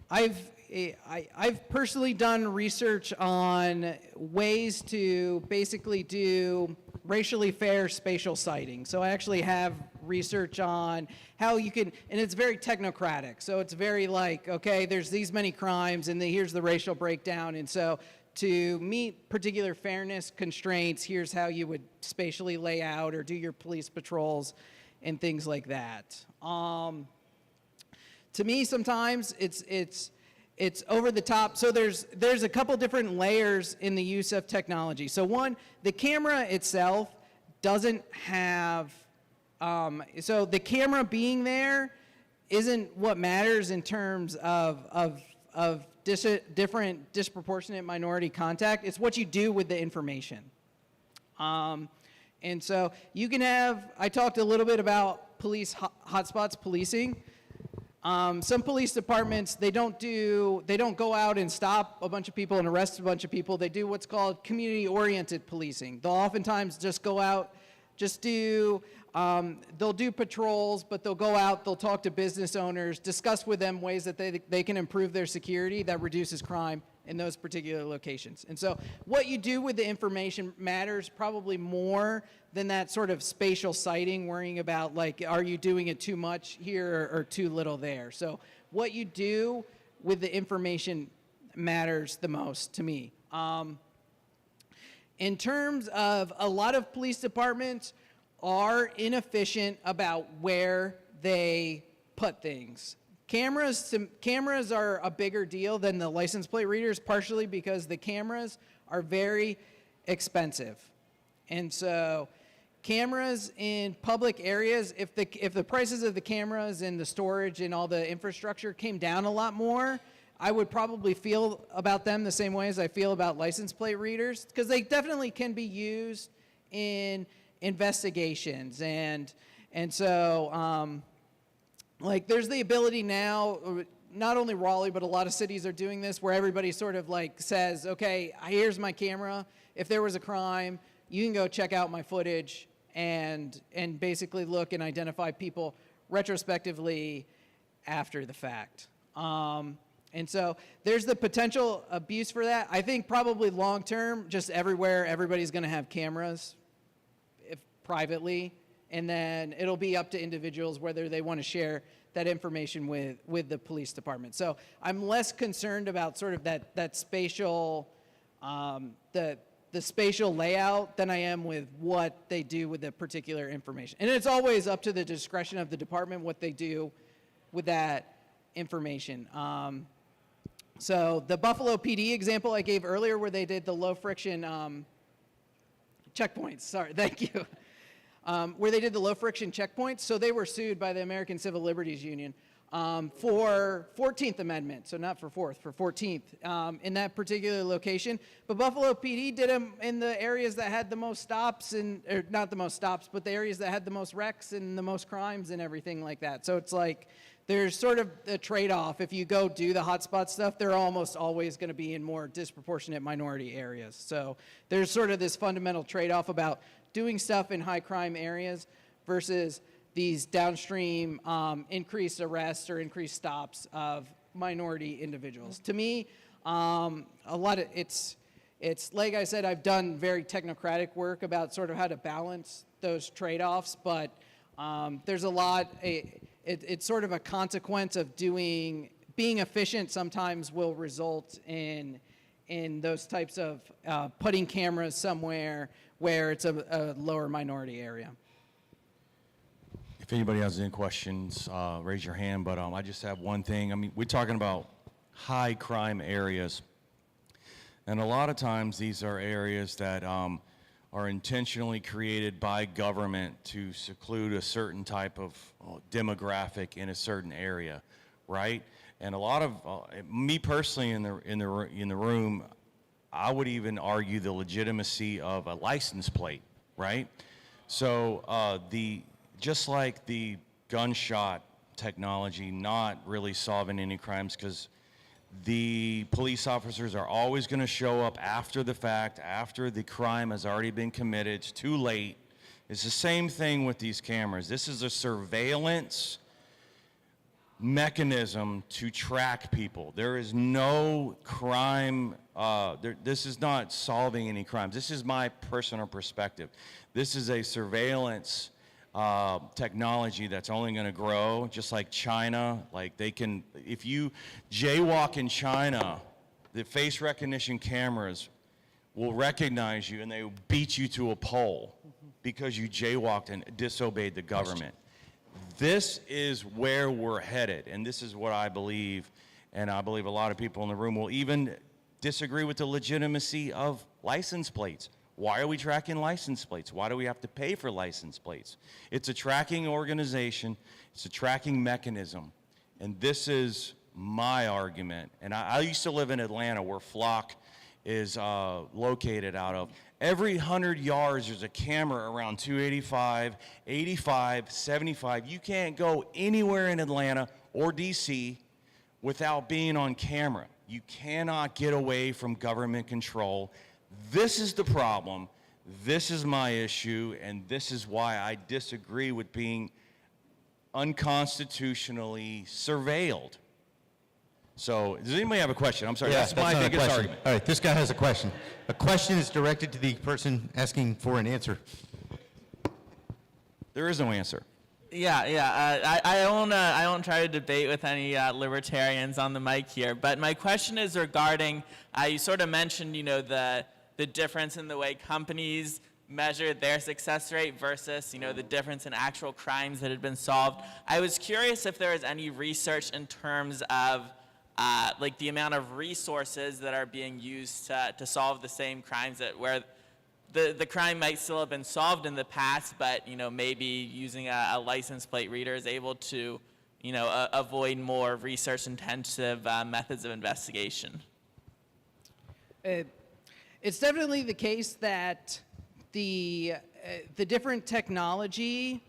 I've personally done research on ways to basically do racially fair spatial siting. So I actually have research on how you can, and it's very technocratic. So it's very like, okay, there's these many crimes and here's the racial breakdown. And so to meet particular fairness constraints, here's how you would spatially lay out or do your police patrols and things like that. To me, sometimes it's over the top. So there's a couple different layers in the use of technology. So one, the camera itself doesn't have, so the camera being there isn't what matters in terms of different disproportionate minority contact. It's what you do with the information. And so you can have, I talked a little bit about police hotspots policing. Some police departments, they don't go out and stop a bunch of people and arrest a bunch of people. They do what's called community-oriented policing. They'll oftentimes just go out, they'll do patrols, but they'll go out, they'll talk to business owners, discuss with them ways that they can improve their security that reduces crime in those particular locations. And so what you do with the information matters probably more than that sort of spatial sighting, worrying about like, are you doing it too much here or too little there? So what you do with the information matters the most to me. In terms of a lot of police departments are inefficient about where they put things. Cameras are a bigger deal than the license plate readers, partially because the cameras are very expensive. And so cameras in public areas, if the prices of the cameras and the storage and all the infrastructure came down a lot more, I would probably feel about them the same way as I feel about license plate readers, because they definitely can be used in investigations. And so, like there's the ability now, not only Raleigh, but a lot of cities are doing this, where everybody sort of like says, okay, here's my camera. If there was a crime, you can go check out my footage and basically look and identify people retrospectively after the fact. And so there's the potential abuse for that. I think probably long term, just everywhere, everybody's gonna have cameras privately, and then it'll be up to individuals whether they want to share that information with the police department. So I'm less concerned about sort of that spatial, the spatial layout than I am with what they do with the particular information. And it's always up to the discretion of the department what they do with that information. So the Buffalo PD example I gave earlier, where they did the low friction checkpoints, sorry, thank you. Where they did the low friction checkpoints. So they were sued by the American Civil Liberties Union for 14th Amendment, so not for 4th, for 14th in that particular location. But Buffalo PD did them in the areas that had the most stops, or not the most stops, but the areas that had the most wrecks and the most crimes and everything like that. So it's like there's sort of a trade-off. If you go do the hotspot stuff, they're almost always going to be in more disproportionate minority areas. So there's sort of this fundamental trade-off about doing stuff in high crime areas versus these downstream increased arrests or increased stops of minority individuals. To me, a lot of it's like I said, I've done very technocratic work about sort of how to balance those trade-offs, but there's a lot, it's sort of a consequence of being being efficient sometimes will result in those types of putting cameras somewhere where it's a lower minority area. If anybody has any questions, raise your hand, but I just have one thing. I mean, we're talking about high crime areas, and a lot of times these are areas that are intentionally created by government to seclude a certain type of demographic in a certain area, right? And a lot of me personally in the room, I would even argue the legitimacy of a license plate, right? So just like the gunshot technology not really solving any crimes, because the police officers are always going to show up after the fact, after the crime has already been committed. It's too late. It's the same thing with these cameras. This is a surveillance mechanism to track people. There is no crime. This is not solving any crimes. This is my personal perspective. This is a surveillance technology that's only going to grow, just like China. Like they can, if you jaywalk in China, the face recognition cameras will recognize you and they will beat you to a pole because you jaywalked and disobeyed the government. This is where we're headed, and this is what I believe, and I believe a lot of people in the room will even disagree with the legitimacy of license plates. Why are we tracking license plates? Why do we have to pay for license plates? It's a tracking organization. It's a tracking mechanism. And this is my argument. And I used to live in Atlanta, where Flock is located out of. Every 100 yards, there's a camera around 285, 85, 75. You can't go anywhere in Atlanta or D.C. without being on camera. You cannot get away from government control. This is the problem, this is my issue, and this is why I disagree with being unconstitutionally surveilled. So, does anybody have a question? I'm sorry, that's my biggest argument. All right, this guy has a question. A question is directed to the person asking for an answer. There is no answer. I won't try to debate with any libertarians on the mic here, but my question is regarding, you sort of mentioned, the difference in the way companies measure their success rate versus, the difference in actual crimes that had been solved. I was curious if there was any research in terms of like the amount of resources that are being used to solve the same crimes, where the crime might still have been solved in the past, but maybe using a license plate reader is able to avoid more research-intensive methods of investigation. It's definitely the case that the different technology.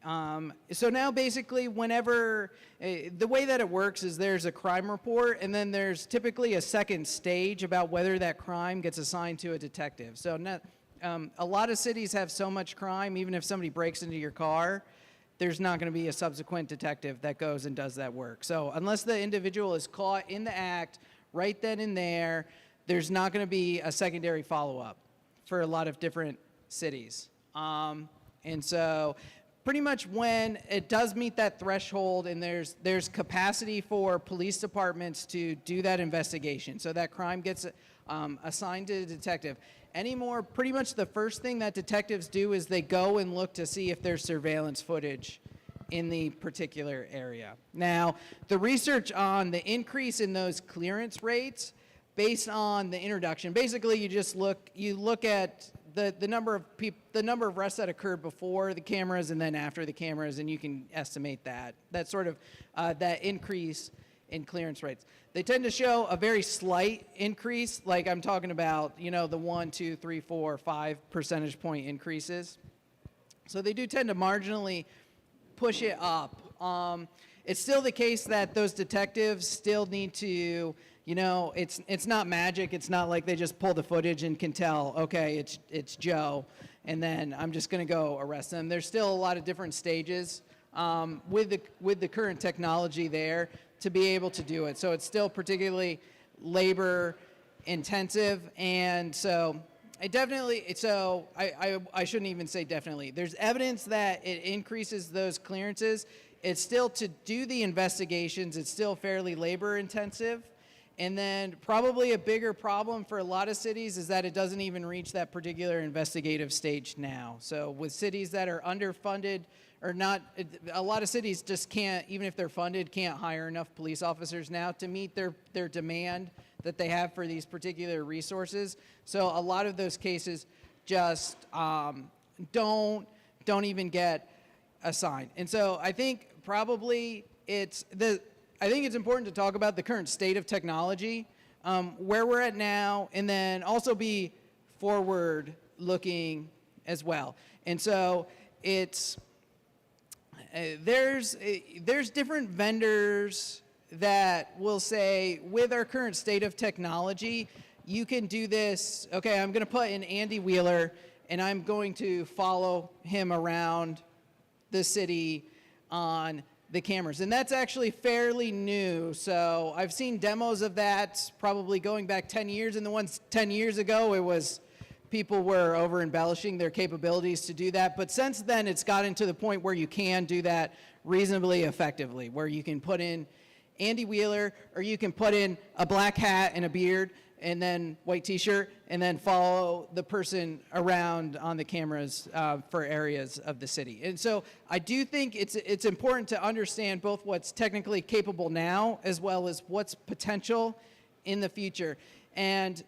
So now basically whenever, the way that it works is there's a crime report, and then there's typically a second stage about whether that crime gets assigned to a detective. So a lot of cities have so much crime, even if somebody breaks into your car, there's not going to be a subsequent detective that goes and does that work. So unless the individual is caught in the act right then and there, there's not going to be a secondary follow-up for a lot of different cities. And so pretty much when it does meet that threshold and there's capacity for police departments to do that investigation, so that crime gets assigned to a detective. Anymore, pretty much the first thing that detectives do is they go and look to see if there's surveillance footage in the particular area. Now, the research on the increase in those clearance rates based on the introduction, basically you look at the number of arrests that occurred before the cameras and then after the cameras, and you can estimate that sort of that increase in clearance rates. They tend to show a very slight increase, like I'm talking about, the 1, 2, 3, 4, 5 percentage point increases. So they do tend to marginally push it up. It's still the case that those detectives still need to, it's not magic. It's not like they just pull the footage and can tell, okay, it's Joe, and then I'm just going to go arrest them. There's still a lot of different stages with the current technology there to be able to do it. So it's still particularly labor intensive, and so I definitely, so I shouldn't even say definitely. There's evidence that it increases those clearances. It's still, to do the investigations, it's still fairly labor intensive. And then probably a bigger problem for a lot of cities is that it doesn't even reach that particular investigative stage now. So with cities that are underfunded or not, a lot of cities just can't, even if they're funded, can't hire enough police officers now to meet their demand that they have for these particular resources. So a lot of those cases just don't even get assigned. And so I think probably I think it's important to talk about the current state of technology, where we're at now, and then also be forward looking as well. And so it's there's different vendors that will say, with our current state of technology, you can do this. Okay, I'm going to put in Andy Wheeler, and I'm going to follow him around the city on the cameras. And that's actually fairly new. So I've seen demos of that probably going back 10 years. And the ones 10 years ago, it was people were over embellishing their capabilities to do that. But since then, it's gotten to the point where you can do that reasonably effectively, where you can put in Andy Wheeler, or you can put in a black hat and a beard, and then white t-shirt, and then follow the person around on the cameras for areas of the city. And so I do think it's important to understand both what's technically capable now as well as what's potential in the future. And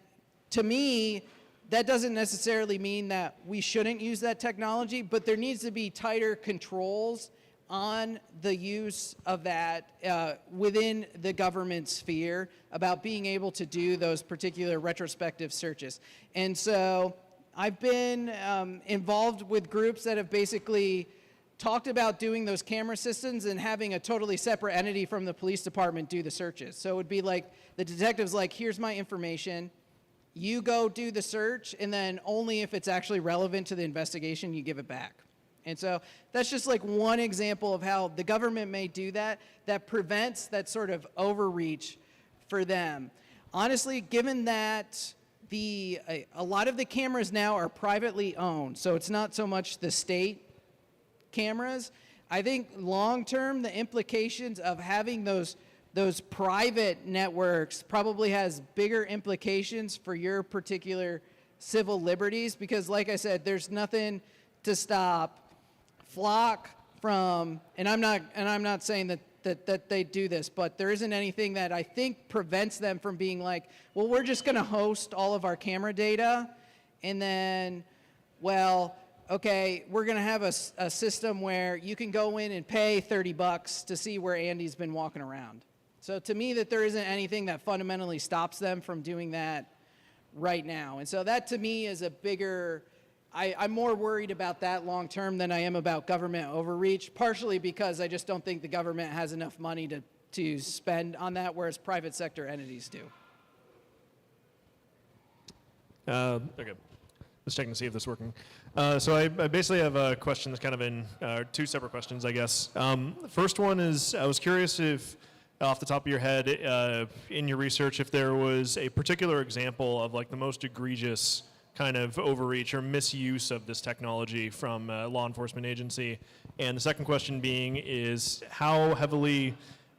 to me, that doesn't necessarily mean that we shouldn't use that technology, but there needs to be tighter controls on the use of that within the government sphere about being able to do those particular retrospective searches. And so I've been involved with groups that have basically talked about doing those camera systems and having a totally separate entity from the police department do the searches. So it would be like the detective's like, here's my information, you go do the search, and then only if it's actually relevant to the investigation, you give it back. And so that's just like one example of how the government may do that, that prevents that sort of overreach for them. Honestly, given that a lot of the cameras now are privately owned, so it's not so much the state cameras, I think long-term the implications of having those private networks probably has bigger implications for your particular civil liberties, because like I said, there's nothing to stop Flock from, and I'm not saying that they do this, but there isn't anything that I think prevents them from being like, well, we're just going to host all of our camera data, and then, well, okay, we're going to have a system where you can go in and pay $30 to see where Andy's been walking around. So to me, that there isn't anything that fundamentally stops them from doing that right now. And so that to me is a bigger, I'm more worried about that long term than I am about government overreach, partially because I just don't think the government has enough money to spend on that, whereas private sector entities do. Okay. Just checking to see if this is working. So I basically have a question that's kind of in two separate questions, I guess. The first one is, I was curious if, off the top of your head, in your research, if there was a particular example of like the most egregious kind of overreach or misuse of this technology from a law enforcement agency. And the second question being is how heavily,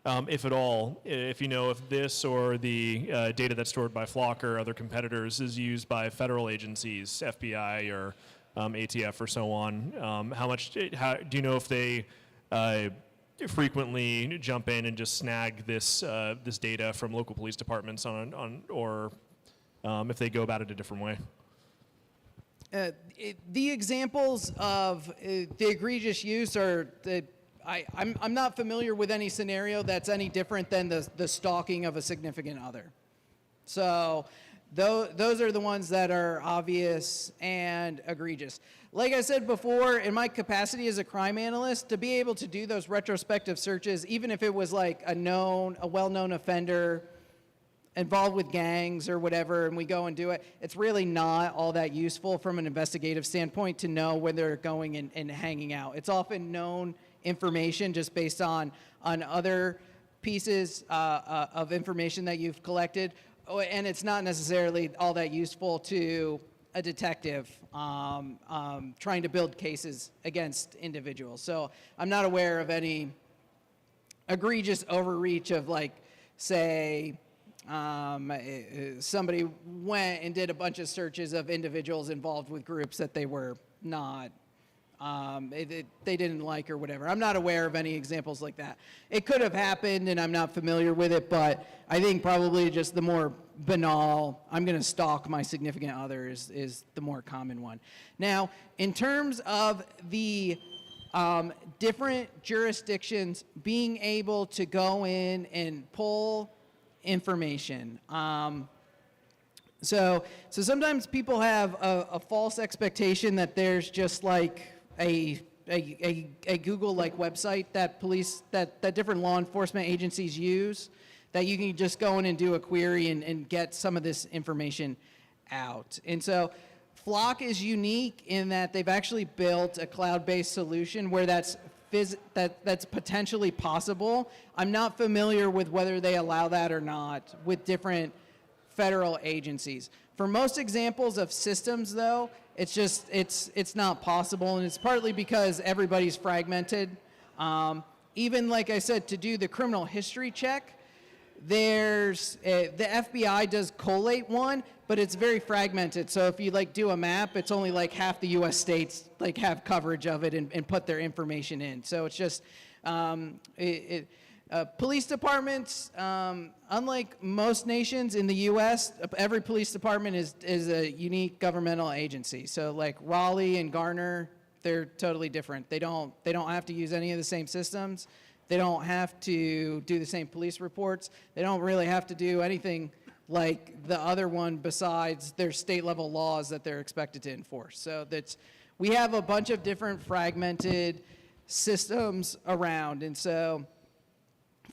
if at all, if you know if this or the data that's stored by Flock or other competitors is used by federal agencies, FBI or ATF or so on, do you know if they frequently jump in and just snag this this data from local police departments or if they go about it a different way? The examples of the egregious use are, I'm not familiar with any scenario that's any different than the stalking of a significant other. So those are the ones that are obvious and egregious. Like I said before, in my capacity as a crime analyst, to be able to do those retrospective searches, even if it was like a well-known offender involved with gangs or whatever, and we go and do it, it's really not all that useful from an investigative standpoint to know when they're going and hanging out. It's often known information just based on other pieces of information that you've collected, and it's not necessarily all that useful to a detective trying to build cases against individuals. So I'm not aware of any egregious overreach of, like, say, somebody went and did a bunch of searches of individuals involved with groups that they were not, they didn't like or whatever. I'm not aware of any examples like that. It could have happened, and I'm not familiar with it, but I think probably just the more banal, I'm going to stalk my significant other is the more common one. Now, in terms of the different jurisdictions being able to go in and pull information. So sometimes people have a false expectation that there's just like a Google-like website that different law enforcement agencies use, that you can just go in and do a query and get some of this information out. And so Flock is unique in that they've actually built a cloud-based solution where that's potentially possible. I'm not familiar with whether they allow that or not with different federal agencies. For most examples of systems, though, it's not possible, and it's partly because everybody's fragmented. Even, like I said, to do the criminal history check, there's the FBI does collate one, but it's very fragmented. So if you like do a map, it's only like half the U.S. states like have coverage of it and put their information in. So it's just police departments, unlike most nations in the U.S., every police department is a unique governmental agency. So like Raleigh and Garner, they're totally different. They don't have to use any of the same systems. They don't have to do the same police reports. They don't really have to do anything like the other one besides their state level laws that they're expected to enforce. So we have a bunch of different fragmented systems around, and so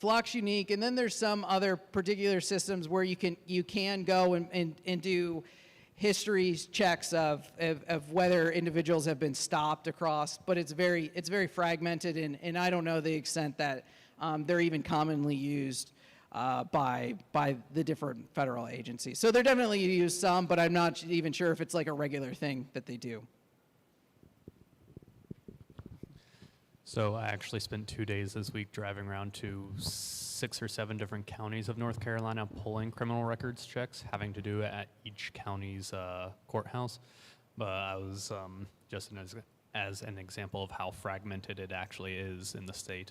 Flock's unique. And then there's some other particular systems where you can go and do history checks of whether individuals have been stopped across, but it's very fragmented, and I don't know the extent that they're even commonly used by the different federal agencies. So they're definitely used some, but I'm not even sure if it's like a regular thing that they do. So I actually spent 2 days this week driving around to 6 or 7 different counties of North Carolina pulling criminal records checks, having to do it at each county's courthouse. But I was just as an example of how fragmented it actually is in the state.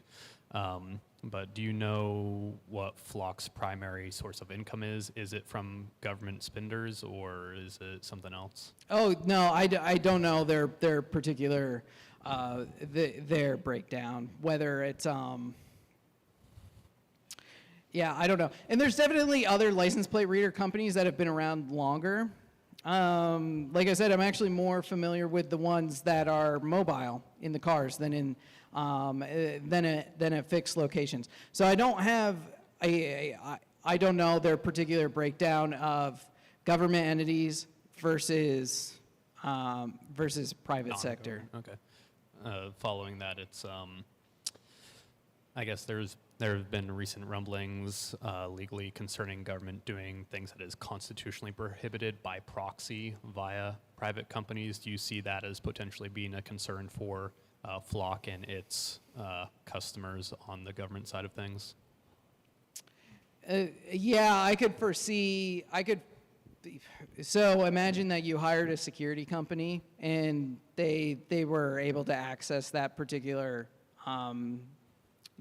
But do you know what Flock's primary source of income is? Is it from government spenders, or is it something else? Oh, no, I don't know their particular their breakdown, whether it's yeah, I don't know. And there's definitely other license plate reader companies that have been around longer. Like I said, I'm actually more familiar with the ones that are mobile in the cars than at fixed locations. So I don't have I don't know their particular breakdown of government entities versus private sector. Okay. Following that, it's I guess there have been recent rumblings legally concerning government doing things that is constitutionally prohibited by proxy via private companies. Do you see that as potentially being a concern for Flock and its customers on the government side of things? Yeah, I could foresee. So imagine that you hired a security company and they were able to access that particular,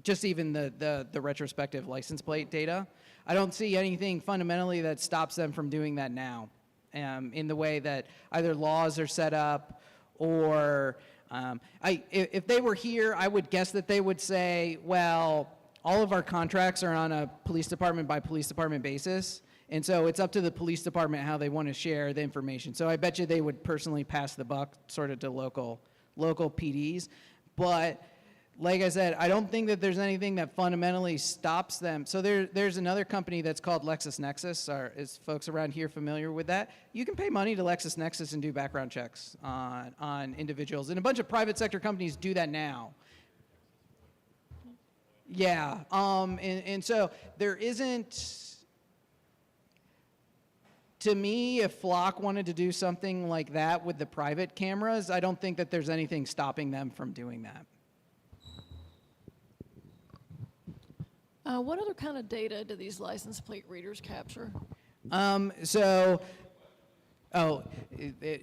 just even the retrospective license plate data. I don't see anything fundamentally that stops them from doing that now, in the way that either laws are set up or if they were here, I would guess that they would say, well, all of our contracts are on a police department by police department basis. And so it's up to the police department how they want to share the information. So I bet you they would personally pass the buck sort of to local PDs. But like I said, I don't think that there's anything that fundamentally stops them. So there's another company that's called LexisNexis. Is folks around here familiar with that? You can pay money to LexisNexis and do background checks on individuals. And a bunch of private sector companies do that now. Yeah. And so there isn't... to me, if Flock wanted to do something like that with the private cameras, I don't think that there's anything stopping them from doing that. What other kind of data do these license plate readers capture?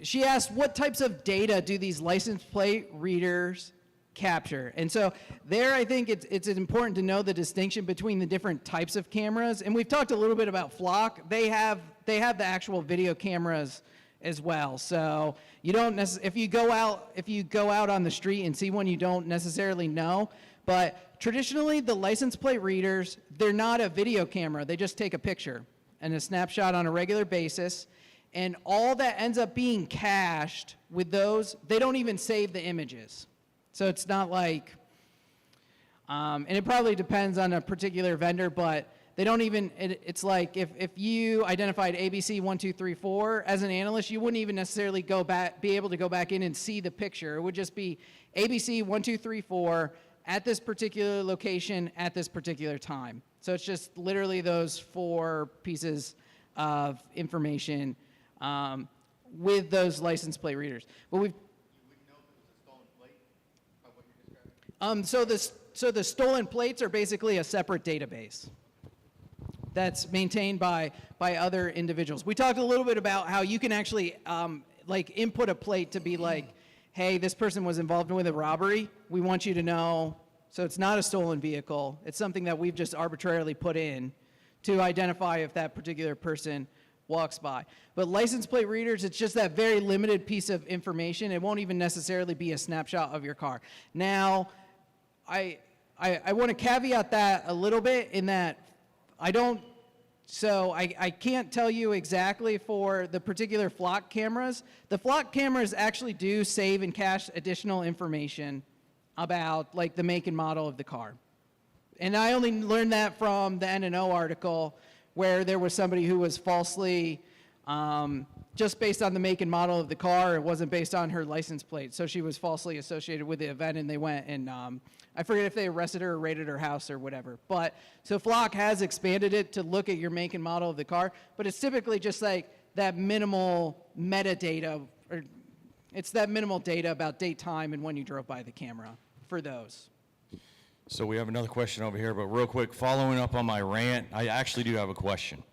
She asked, what types of data do these license plate readers capture? And so there, I think it's important to know the distinction between the different types of cameras. And we've talked a little bit about Flock. They have the actual video cameras as well. So you don't if you go out on the street and see one you don't necessarily know. But traditionally, the license plate readers, they're not a video camera. They just take a picture and a snapshot on a regular basis. And all that ends up being cached with those, they don't even save the images. So it's not like, and it probably depends on a particular vendor, but they don't even, it's like if you identified ABC 1, 2, 3, 4 as an analyst, you wouldn't even necessarily be able to go back in and see the picture. It would just be ABC 1, 2, 3, 4 at this particular location at this particular time. So it's just literally those 4 pieces of information with those license plate readers. But we've So the stolen plates are basically a separate database that's maintained by other individuals. We talked a little bit about how you can actually like input a plate to be like, hey, this person was involved with a robbery. We want you to know. So it's not a stolen vehicle. It's something that we've just arbitrarily put in to identify if that particular person walks by. But license plate readers, it's just that very limited piece of information. It won't even necessarily be a snapshot of your car. Now, I want to caveat that a little bit in that I can't tell you exactly for the particular Flock cameras. The Flock cameras actually do save and cache additional information about like the make and model of the car. And I only learned that from the N&O article where there was somebody who was falsely, just based on the make and model of the car, it wasn't based on her license plate. So she was falsely associated with the event, and they went and I forget if they arrested her or raided her house or whatever. But so Flock has expanded it to look at your make and model of the car, but it's typically just like that minimal metadata, or it's that minimal data about date, time, and when you drove by the camera for those. So we have another question over here, but real quick, following up on my rant, I actually do have a question.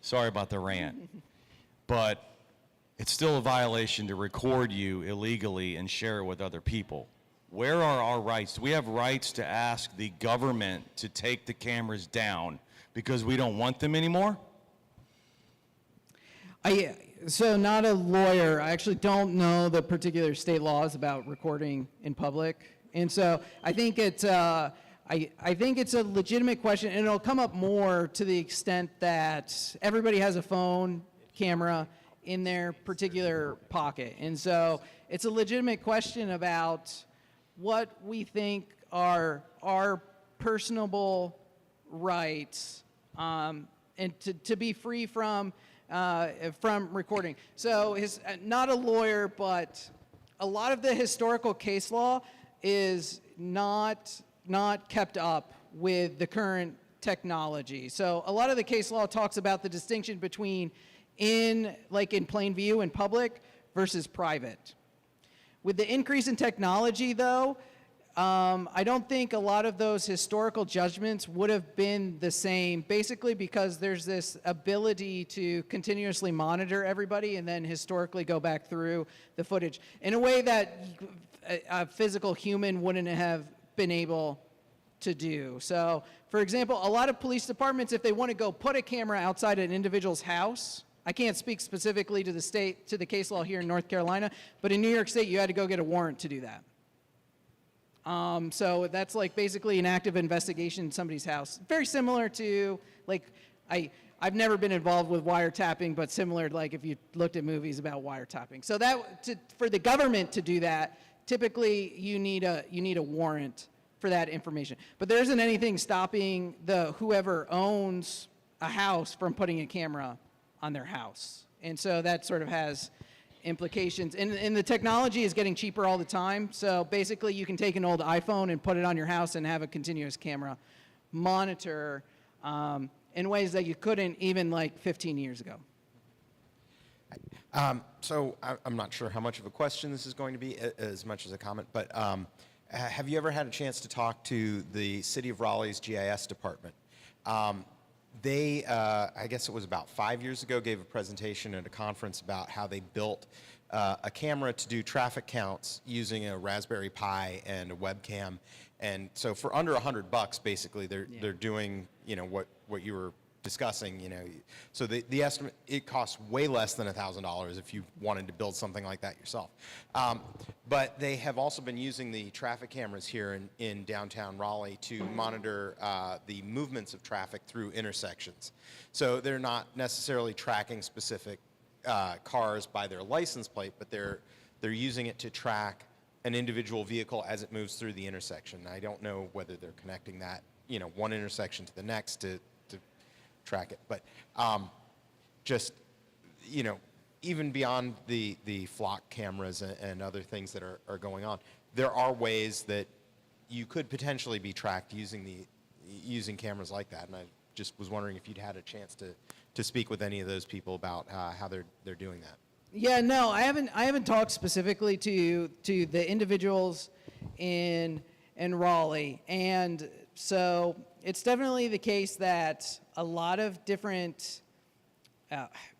Sorry about the rant, but it's still a violation to record you illegally and share it with other people. Where are our rights? Do we have rights to ask the government to take the cameras down because we don't want them anymore? So not a lawyer. I actually don't know the particular state laws about recording in public. And so I think it's I think it's a legitimate question, and it'll come up more to the extent that everybody has a phone camera in their particular pocket. And so it's a legitimate question about what we think are our personable rights and to be free from recording. So not a lawyer, but a lot of the historical case law is not kept up with the current technology. So a lot of the case law talks about the distinction between in plain view in public versus private. With the increase in technology, though, I don't think a lot of those historical judgments would have been the same, basically because there's this ability to continuously monitor everybody and then historically go back through the footage in a way that a physical human wouldn't have been able to do. So, for example, a lot of police departments, if they want to go put a camera outside an individual's house, I can't speak specifically to the case law here in North Carolina, but in New York State, you had to go get a warrant to do that. So that's like basically an active investigation in somebody's house. Very similar to, like, I've never been involved with wiretapping, but similar, like if you looked at movies about wiretapping. So for the government to do that, typically you need a warrant for that information. But there isn't anything stopping whoever owns a house from putting a camera on their house. And so that sort of has implications. And the technology is getting cheaper all the time. So basically you can take an old iPhone and put it on your house and have a continuous camera monitor in ways that you couldn't even like 15 years ago. So I'm not sure how much of a question this is going to be, as much as a comment, but have you ever had a chance to talk to the City of Raleigh's GIS department? They, I guess it was about 5 years ago, gave a presentation at a conference about how they built a camera to do traffic counts using a Raspberry Pi and a webcam. And so for under $100, basically, they're doing, you know, what you were discussing, you know. So the estimate, it costs way less than $1,000 if you wanted to build something like that yourself. But they have also been using the traffic cameras here in downtown Raleigh to monitor the movements of traffic through intersections. So they're not necessarily tracking specific cars by their license plate, but they're using it to track an individual vehicle as it moves through the intersection. I don't know whether they're connecting that, you know, one intersection to the next to track it, but just, you know, even beyond the flock cameras and other things that are going on, there are ways that you could potentially be tracked using cameras like that. And I just was wondering if you'd had a chance to speak with any of those people about how they're doing that. Yeah, no, I haven't talked specifically to the individuals in Raleigh, and so it's definitely the case that a lot of different.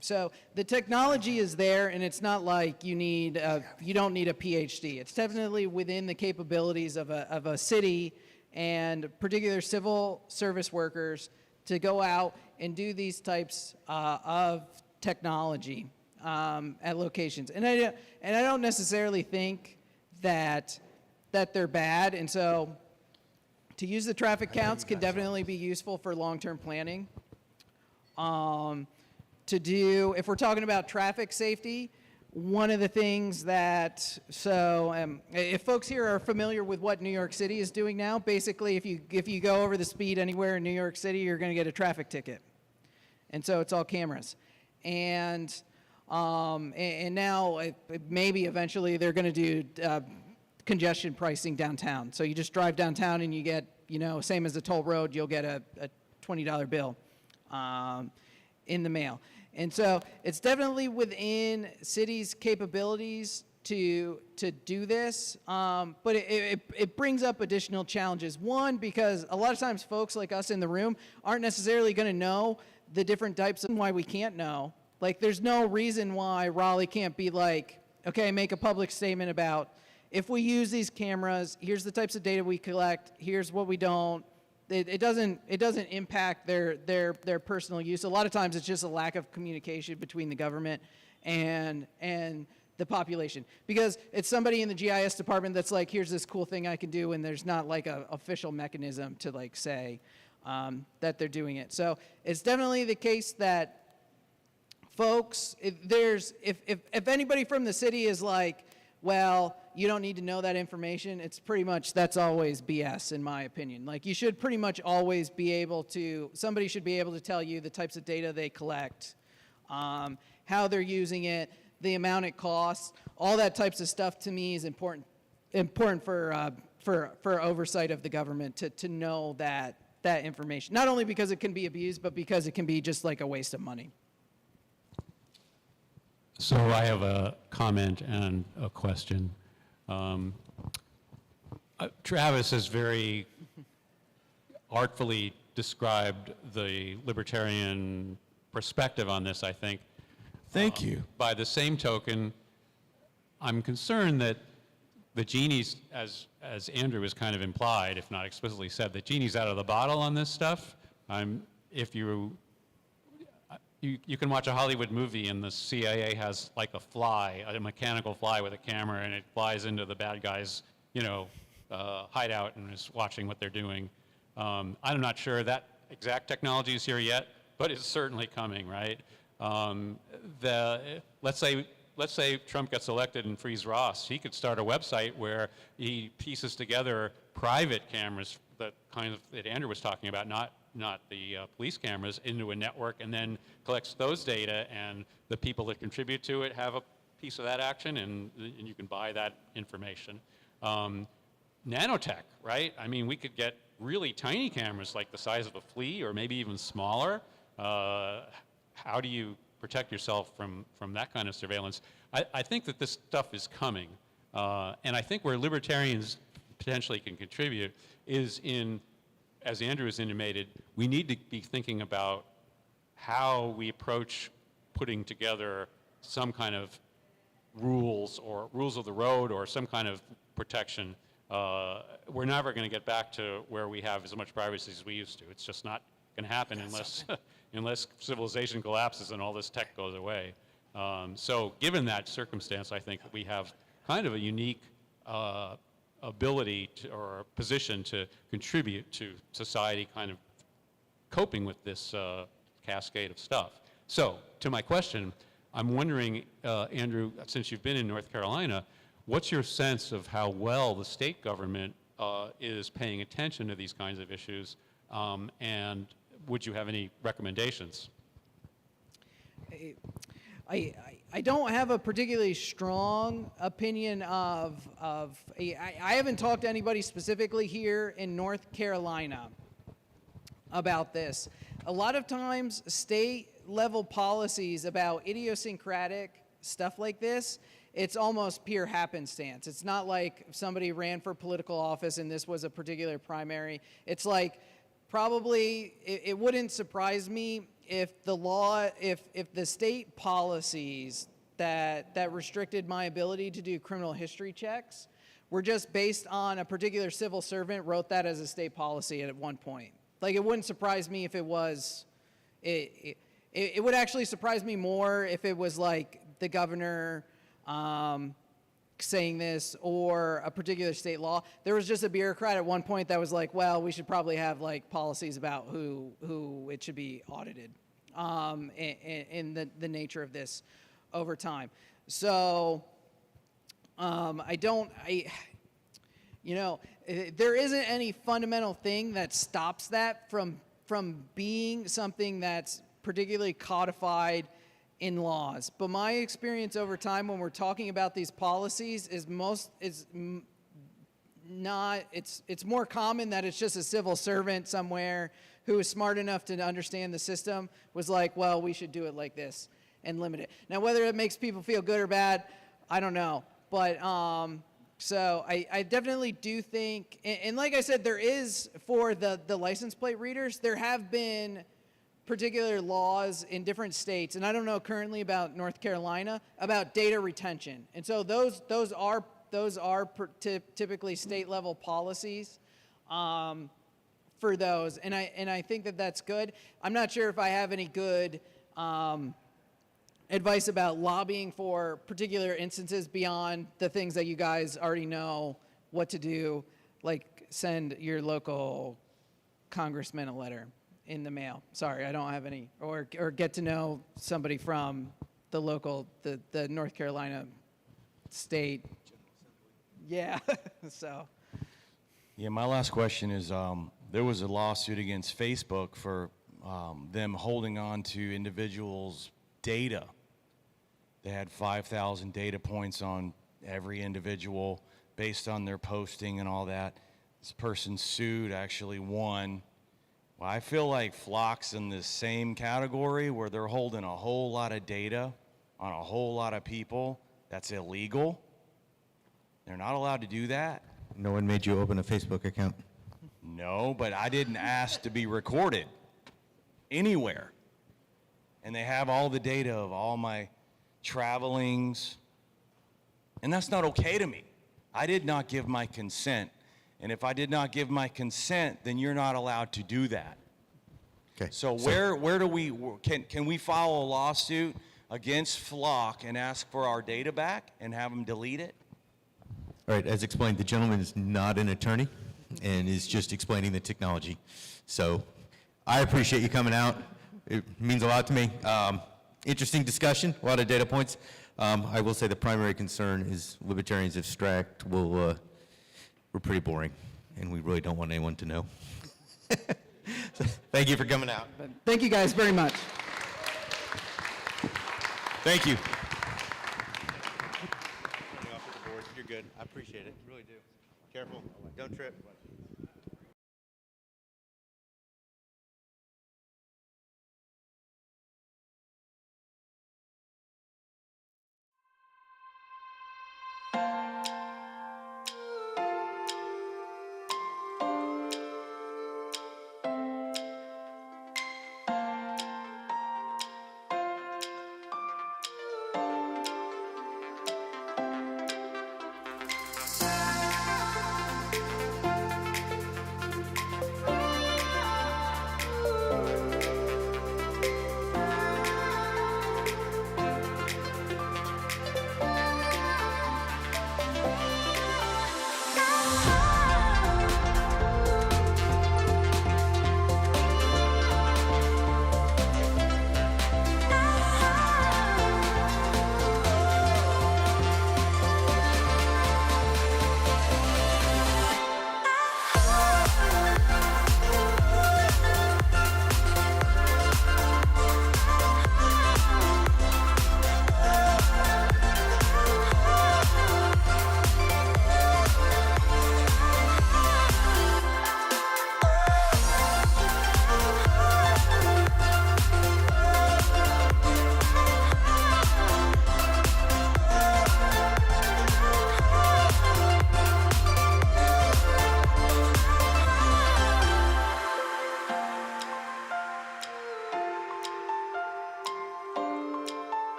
So the technology is there, and it's not like you don't need a PhD. It's definitely within the capabilities of a city and particular civil service workers to go out and do these types of technology at locations. And I don't necessarily think that they're bad. And so to use the traffic counts can definitely be useful for long-term planning. If we're talking about traffic safety, one of the things that, if folks here are familiar with what New York City is doing now, basically if you go over the speed anywhere in New York City, you're going to get a traffic ticket. And so it's all cameras. And now maybe eventually they're going to do congestion pricing downtown. So you just drive downtown and you get, you know, same as a toll road, you'll get a $20 bill in the mail. And so it's definitely within cities' capabilities to do this, but it brings up additional challenges. One, because a lot of times folks like us in the room aren't necessarily going to know the different types of why we can't know. Like, there's no reason why Raleigh can't be like, okay, make a public statement about, if we use these cameras, here's the types of data we collect, here's what we don't. It doesn't impact their personal use. A lot of times it's just a lack of communication between the government and the population, because it's somebody in the GIS department that's like, here's this cool thing I can do, and there's not like a official mechanism to like say that they're doing it. So it's definitely the case that folks, if anybody from the city is like, well, you don't need to know that information, it's pretty much, that's always BS in my opinion. Like, you should pretty much always be able to, somebody should be able to tell you the types of data they collect, how they're using it, the amount it costs, all that types of stuff to me is important for oversight of the government to know that information. Not only because it can be abused, but because it can be just like a waste of money. So I have a comment and a question. Travis has very artfully described the libertarian perspective on this, I think. Thank you. By the same token, I'm concerned that the genie's, as Andrew has kind of implied, if not explicitly said, the genie's out of the bottle on this stuff. If you can watch a Hollywood movie and the CIA has like a fly, a mechanical fly with a camera, and it flies into the bad guy's, hideout and is watching what they're doing. I'm not sure that exact technology is here yet, but it's certainly coming, right? Let's say Trump gets elected and frees Ross. He could start a website where he pieces together private cameras, the kind of that Andrew was talking about, not the police cameras, into a network, and then collects those data, and the people that contribute to it have a piece of that action, and you can buy that information. Nanotech, right? I mean, we could get really tiny cameras like the size of a flea or maybe even smaller. How do you protect yourself from that kind of surveillance. I think that this stuff is coming. And I think where libertarians potentially can contribute is in, as Andrew has intimated, we need to be thinking about how we approach putting together some kind of rules or rules of the road or some kind of protection. We're never going to get back to where we have as much privacy as we used to. It's just not going to happen unless, unless civilization collapses and all this tech goes away. So given that circumstance, I think that we have kind of a unique ability to, or position to contribute to society kind of coping with this cascade of stuff. So to my question, I'm wondering, Andrew, since you've been in North Carolina, what's your sense of how well the state government is paying attention to these kinds of issues, and would you have any recommendations? I don't have a particularly strong opinion of I haven't talked to anybody specifically here in North Carolina about this. A lot of times state level policies about idiosyncratic stuff like this, it's almost pure happenstance. It's not like somebody ran for political office and this was a particular primary. It's like probably it wouldn't surprise me if the law, if the state policies that restricted my ability to do criminal history checks were just based on a particular civil servant wrote that as a state policy at one point. Like, it wouldn't surprise me if it was, it would actually surprise me more if it was like the governor saying this or a particular state law. There was just a bureaucrat at one point that was like, well, we should probably have like policies about who it should be audited and the nature of this over time. So you know, there isn't any fundamental thing that stops that from being something that's particularly codified in laws. But my experience over time when we're talking about these policies is it's more common that it's just a civil servant somewhere who is smart enough to understand the system was like, well, we should do it like this and limit it. Now, whether it makes people feel good or bad, I don't know. But so I definitely do think, and like I said, there is, for the license plate readers, there have been particular laws in different states, and I don't know currently about North Carolina, about data retention. And so those are typically state level policies for those, and I think that that's good. I'm not sure if I have any good advice about lobbying for particular instances beyond the things that you guys already know what to do, like send your local congressman a letter in the mail. Sorry, I don't have any, or get to know somebody from the local, the North Carolina state. Yeah, so. Yeah, my last question is, there was a lawsuit against Facebook for them holding on to individuals' data. They had 5,000 data points on every individual based on their posting and all that. This person sued, actually won. Well, I feel like Flock's in the same category where they're holding a whole lot of data on a whole lot of people. That's illegal. They're not allowed to do that. No one made you open a Facebook account. No, but I didn't ask to be recorded anywhere. And they have all the data of all my travelings. And that's not okay to me. I did not give my consent. And if I did not give my consent, then you're not allowed to do that. Okay. So where do we, can we file a lawsuit against Flock and ask for our data back and have them delete it? All right, as explained, the gentleman is not an attorney and is just explaining the technology. So I appreciate you coming out. It means a lot to me. Interesting discussion, a lot of data points. I will say the primary concern is libertarians abstract we're pretty boring, and we really don't want anyone to know. So, thank you for coming out. Thank you guys very much. Thank you. You're good. I appreciate it. Really do. Careful. Don't trip.